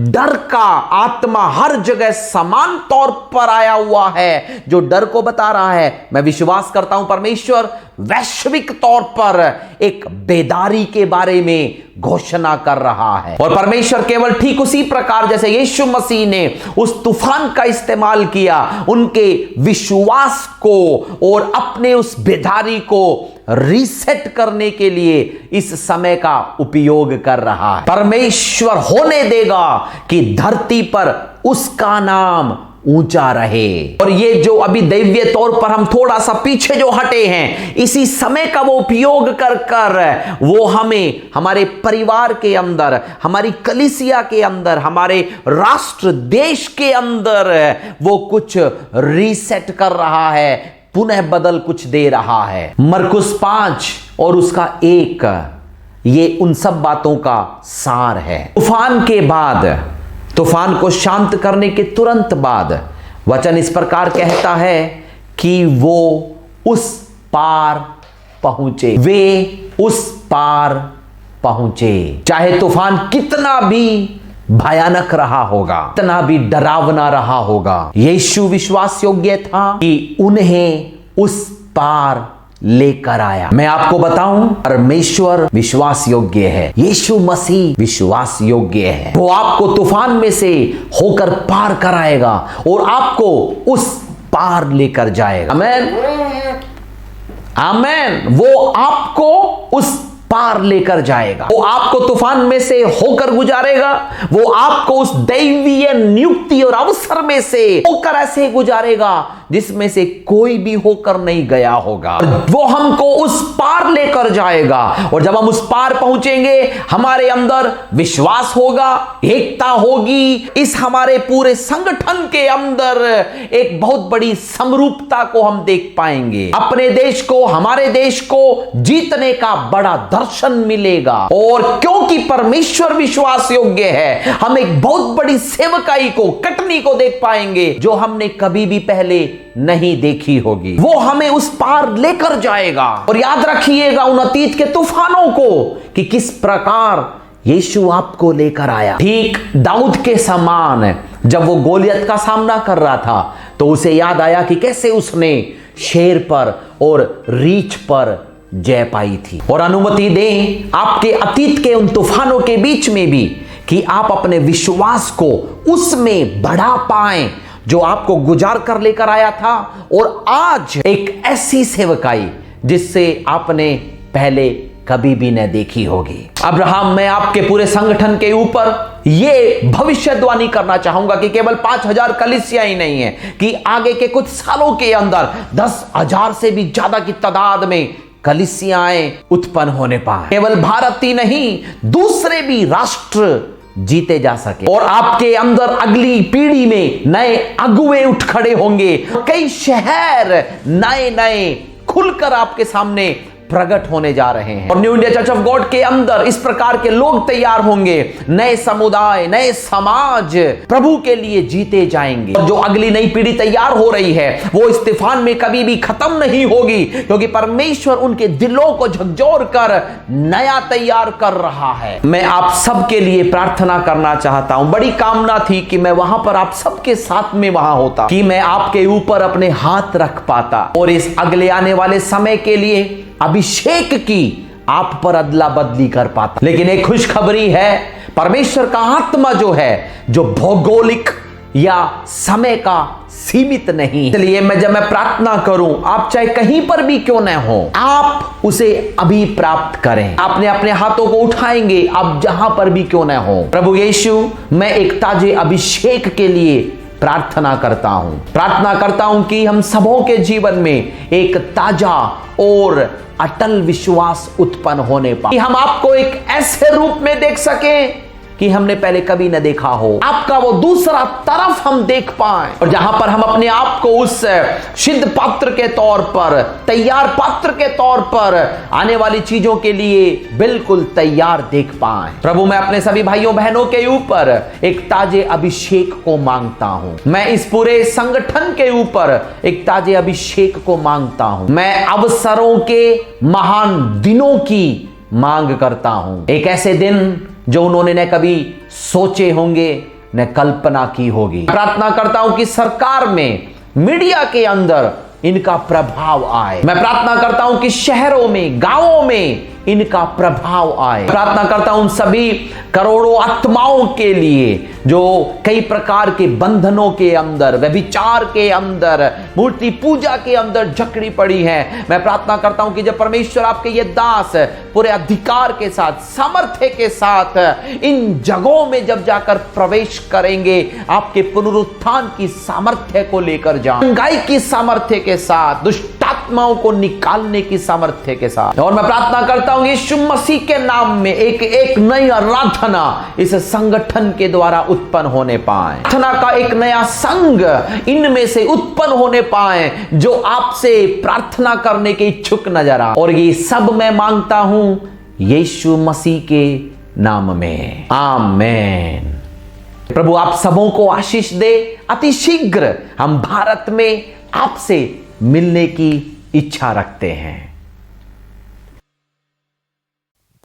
डर का आत्मा हर जगह समान तौर पर आया हुआ है, जो डर को बता रहा है, मैं विश्वास करता हूं परमेश्वर वैश्विक तौर पर एक बेदारी के बारे में घोषणा कर रहा है। और परमेश्वर केवल ठीक उसी प्रकार जैसे यीशु मसीह ने उस तूफान का इस्तेमाल किया, उनके विश्वास को और अपने उस बेदारी को रीसेट करने के लिए इस समय का उपयोग कर रहा है। परमेश्वर होने देगा कि धरती पर उसका नाम ऊंचा रहे। और ये जो अभी दैवीय तौर पर हम थोड़ा सा पीछे जो हटे हैं, इसी समय का वो उपयोग कर कर वो हमें हमारे परिवार के अंदर, हमारी कलीसिया के अंदर, हमारे राष्ट्र देश के अंदर वो कुछ रीसेट कर रहा है, पुनः बदल कुछ दे रहा है। मरकुस 5 और उसका 1 ये उन सब बातों का सार है। तूफान के बाद, तूफान को शांत करने के तुरंत बाद वचन इस प्रकार कहता है कि वो उस पार पहुंचे, वे उस पार पहुंचे। चाहे तूफान कितना भी भयानक रहा होगा, कितना भी डरावना रहा होगा, यीशु विश्वास योग्य था कि उन्हें उस पार लेकर आया। मैं आपको बताऊं, परमेश्वर विश्वास योग्य है, यीशु मसीह विश्वास योग्य है। वो आपको तूफान में से होकर पार कराएगा और आपको उस पार लेकर जाएगा। आमेन, आमेन। वो आपको उस पार लेकर जाएगा, वो आपको तूफान में से होकर गुजारेगा, वो आपको उस दैवीय नियुक्ति और अवसर में से होकर ऐसे गुजारेगा जिसमें से कोई भी होकर नहीं गया होगा। वो हमको उस पार लेकर जाएगा और जब हम उस पार पहुंचेंगे हमारे अंदर विश्वास होगा, एकता होगी, इस हमारे पूरे संगठन के अंदर एक बहुत बड़ी समरूपता को हम देख पाएंगे। अपने देश को, हमारे देश को जीतने का बड़ा दर्शन मिलेगा। और क्योंकि परमेश्वर विश्वास योग्य है, हम एक बहुत बड़ी सेवकाई को, कटनी को देख पाएंगे जो हमने कभी भी पहले नहीं देखी होगी। वो हमें उस पार लेकर जाएगा। और याद रखिएगा उन अतीत के तूफानों को कि किस प्रकार यीशु आपको लेकर आया। ठीक दाऊद के समान जब वो गोलियत का सामना कर रहा था तो उसे याद आया कि कैसे उसने शेर पर और रीछ पर जय पाई थी। और अनुमति दें आपके अतीत के उन तूफानों के बीच में भी कि आप अपने विश्वास को उसमें बढ़ा पाएं जो आपको गुजार कर लेकर आया था, और आज एक ऐसी सेवकाई जिससे आपने पहले कभी भी न देखी होगी। अब्राहम, मैं आपके पूरे संगठन के ऊपर ये भविष्यवाणी करना चाहूंगा कि केवल 5000 कलीसिया ही नहीं है, कि आगे के कुछ सालों के अंदर 10,000 से भी ज्यादा की तादाद में कलीसियाएं उत्पन्न होने पाए। केवल भारत ही नहीं, दूसरे भी राष्ट्र जीते जा सके, और आपके अंदर अगली पीढ़ी में नए अगुवे उठ खड़े होंगे। कई शहर नए नए खुलकर आपके सामने प्रकट होने जा रहे हैं, और new India Church of God के अंदर इस प्रकार के लोग तैयार होंगे, नए समुदाय, नए समाज प्रभु के लिए जीते जाएंगे। और जो अगली नई पीढ़ी तैयार हो रही है वो इस्तीफान में कभी भी खत्म नहीं होगी, क्योंकि परमेश्वर उनके दिलों को झकझोर कर नया तैयार कर रहा है। मैं आप सबके लिए प्रार्थना करना चाहता हूं। बड़ी कामना थी कि मैं वहां पर आप सबके साथ में वहां होता, कि मैं आपके ऊपर अपने हाथ रख पाता, और इस अगले आने वाले समय के लिए अभिषेक की आप पर अदला बदली कर पाता। लेकिन एक खुशखबरी है, परमेश्वर का आत्मा जो है, जो भौगोलिक या समय का सीमित नहीं, इसलिए जब मैं प्रार्थना करूं, आप चाहे कहीं पर भी क्यों न हो, आप उसे अभी प्राप्त करें। आपने अपने हाथों को उठाएंगे, आप जहां पर भी क्यों न हो। प्रभु यीशु, मैं एक ताजे अभिषेक के लिए प्रार्थना करता हूं कि हम सबों के जीवन में एक ताजा और अटल विश्वास उत्पन्न होने पाए, कि हम आपको एक ऐसे रूप में देख सकें कि हमने पहले कभी न देखा हो। आपका वो दूसरा तरफ हम देख पाएं, और जहां पर हम अपने आप को उस सिद्ध पात्र के तौर पर, तैयार पात्र के तौर पर आने वाली चीजों के लिए बिल्कुल तैयार देख पाएं। प्रभु, मैं अपने सभी भाइयों बहनों के ऊपर एक ताजे अभिषेक को मांगता हूं। मैं इस पूरे संगठन के ऊपर एक ताजे अभिषेक को मांगता हूं। मैं अवसरों के महान दिनों की मांग करता हूं, एक ऐसे दिन जो उन्होंने न कभी सोचे होंगे, न कल्पना की होगी। प्रार्थना करता हूं कि सरकार में, मीडिया के अंदर इनका प्रभाव आए। मैं प्रार्थना करता हूं कि शहरों में, गांवों में इनका प्रभाव आए। प्रार्थना करता हूं सभी करोड़ों आत्माओं के लिए जो कई प्रकार के बंधनों के अंदर, व्यभिचार के अंदर, मूर्ति पूजा के अंदर जकड़ी पड़ी है। मैं प्रार्थना करता हूं कि जब परमेश्वर आपके ये दास पूरे अधिकार के साथ, सामर्थ्य के साथ इन जगहों में जब जाकर प्रवेश करेंगे, आपके पुनरुत्थान की सामर्थ्य को लेकर जाएं, गाय की सामर्थ्य के साथ, दुष्टात्माओं को निकालने की सामर्थ्य के साथ। और मैं प्रार्थना करता हूं यीशु मसीह के नाम में एक नई आराधना इस संगठन के द्वारा उत्पन्न होने पाए। प्रार्थना का एक नया संघ इनमें से उत्पन्न होने पाए, जो आपसे प्रार्थना करने के इच्छुक नजर आ। और ये सब मैं मांगता हूं यीशु मसीह के नाम में, आमीन। प्रभु आप सबों को आशीष दे। अति शीघ्र हम भारत में आपसे मिलने की इच्छा रखते हैं।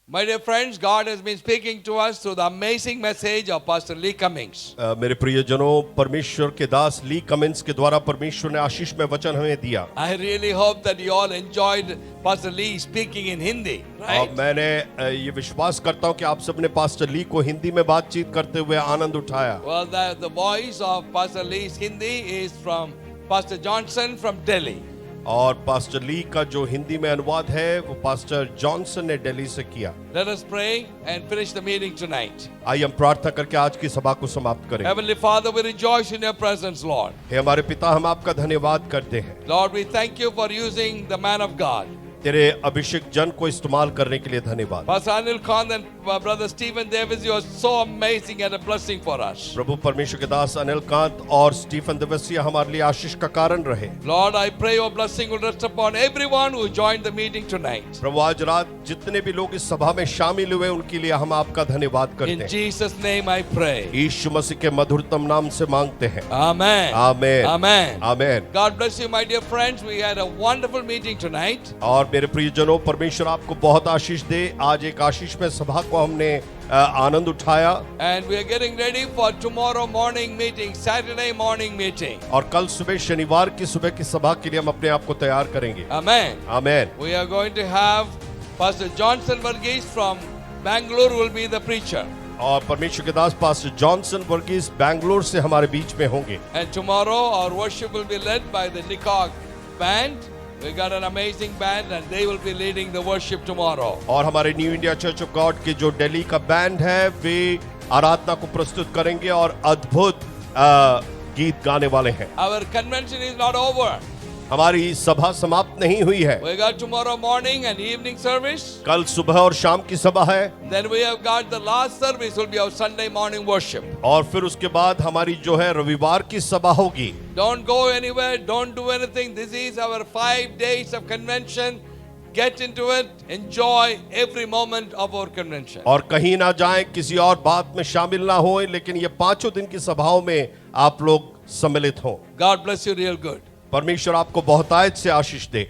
My dear friends, God has been speaking to us through the amazing message of Pastor Lee Cummings. मेरे प्रियजनों, परमेश्वर के दास ली कमिंस के द्वारा परमेश्वर ने आशीष में वचन हमें दिया। I really hope that you all enjoyed Pastor Lee speaking in Hindi, right? मैंने ये विश्वास करता हूँ कि आप सबने पास्टर ली को हिंदी में बातचीत करते हुए आनंद उठाया। Well, the voice of Pastor Lee's Hindi is from Pastor Johnson from Delhi. और पास्टर ली का जो हिंदी में अनुवाद है वो पास्टर जॉनसन ने दिल्ली से किया। Let us pray and finish the meeting tonight. आइए हम प्रार्थना करके आज की सभा को समाप्त करें। Heavenly Father, we rejoice in your presence, Lord. हे हमारे पिता, हम आपका धन्यवाद करते हैं। Lord, we thank you for using the man of God. तेरे अभिषेक जन को इस्तेमाल करने के लिए धन्यवाद। Pastor Anil Khan and brother Stephen Davis, you are so amazing and a blessing for us. प्रभु परमेश्वर के दास अनिल कांत और स्टीफन दिवसिया हमारे लिए आशीष का कारण रहे। Lord, I pray your blessing will rest upon everyone who joined the meeting tonight. प्रभु आज रात जितने भी लोग इस सभा में शामिल हुए उनके लिए हम आपका धन्यवाद करते हैं। In Jesus' name I pray. यीशु मसीह के मधुरतम नाम से मांगते हैं। Amen. Amen. Amen. Amen. God bless you, my dear friends. We had a wonderful meeting tonight. और मेरे प्रियजनों, परमेश्वर आपको बहुत आशीष दे। आज एक आशीष में सभा को हमने आनंद उठाया। And we are getting ready for tomorrow morning meeting, Saturday morning meeting. और कल सुबह शनिवार की सुबह की सभा के लिए हम अपने आप को तैयार करेंगे। Amen. Amen. We are going to have Pastor Johnson Varghese from Bangalore will be the preacher. और परमेश्वर के दास पास्टर जॉनसन वर्गीस बैंगलोर से हमारे बीच में होंगे। And tomorrow our worship will be led by the Nikog band. We got an amazing band and they will be leading the worship tomorrow. और हमारे new India Church of God के जो दिल्ली का band है वे आराधना को प्रस्तुत करेंगे और अद्भुत गीत गाने वाले हैं। Our convention is not over. हमारी सभा समाप्त नहीं हुई है। We got tomorrow morning and evening service. कल सुबह और शाम की सभा है। Then we have got the last service will be our Sunday morning worship. और फिर उसके बाद हमारी जो है रविवार की सभा होगी। Don't go anywhere, don't do anything. This is our 5 days of convention. Get into it, enjoy every moment of our convention. और कहीं ना जाएं, किसी और बात में शामिल ना हों, लेकिन ये 5 दिन की सभाओं में आप लोग सम्मिलित हों। God bless you real good. परमेश्वर आपको बहुतायत से आशीष दे।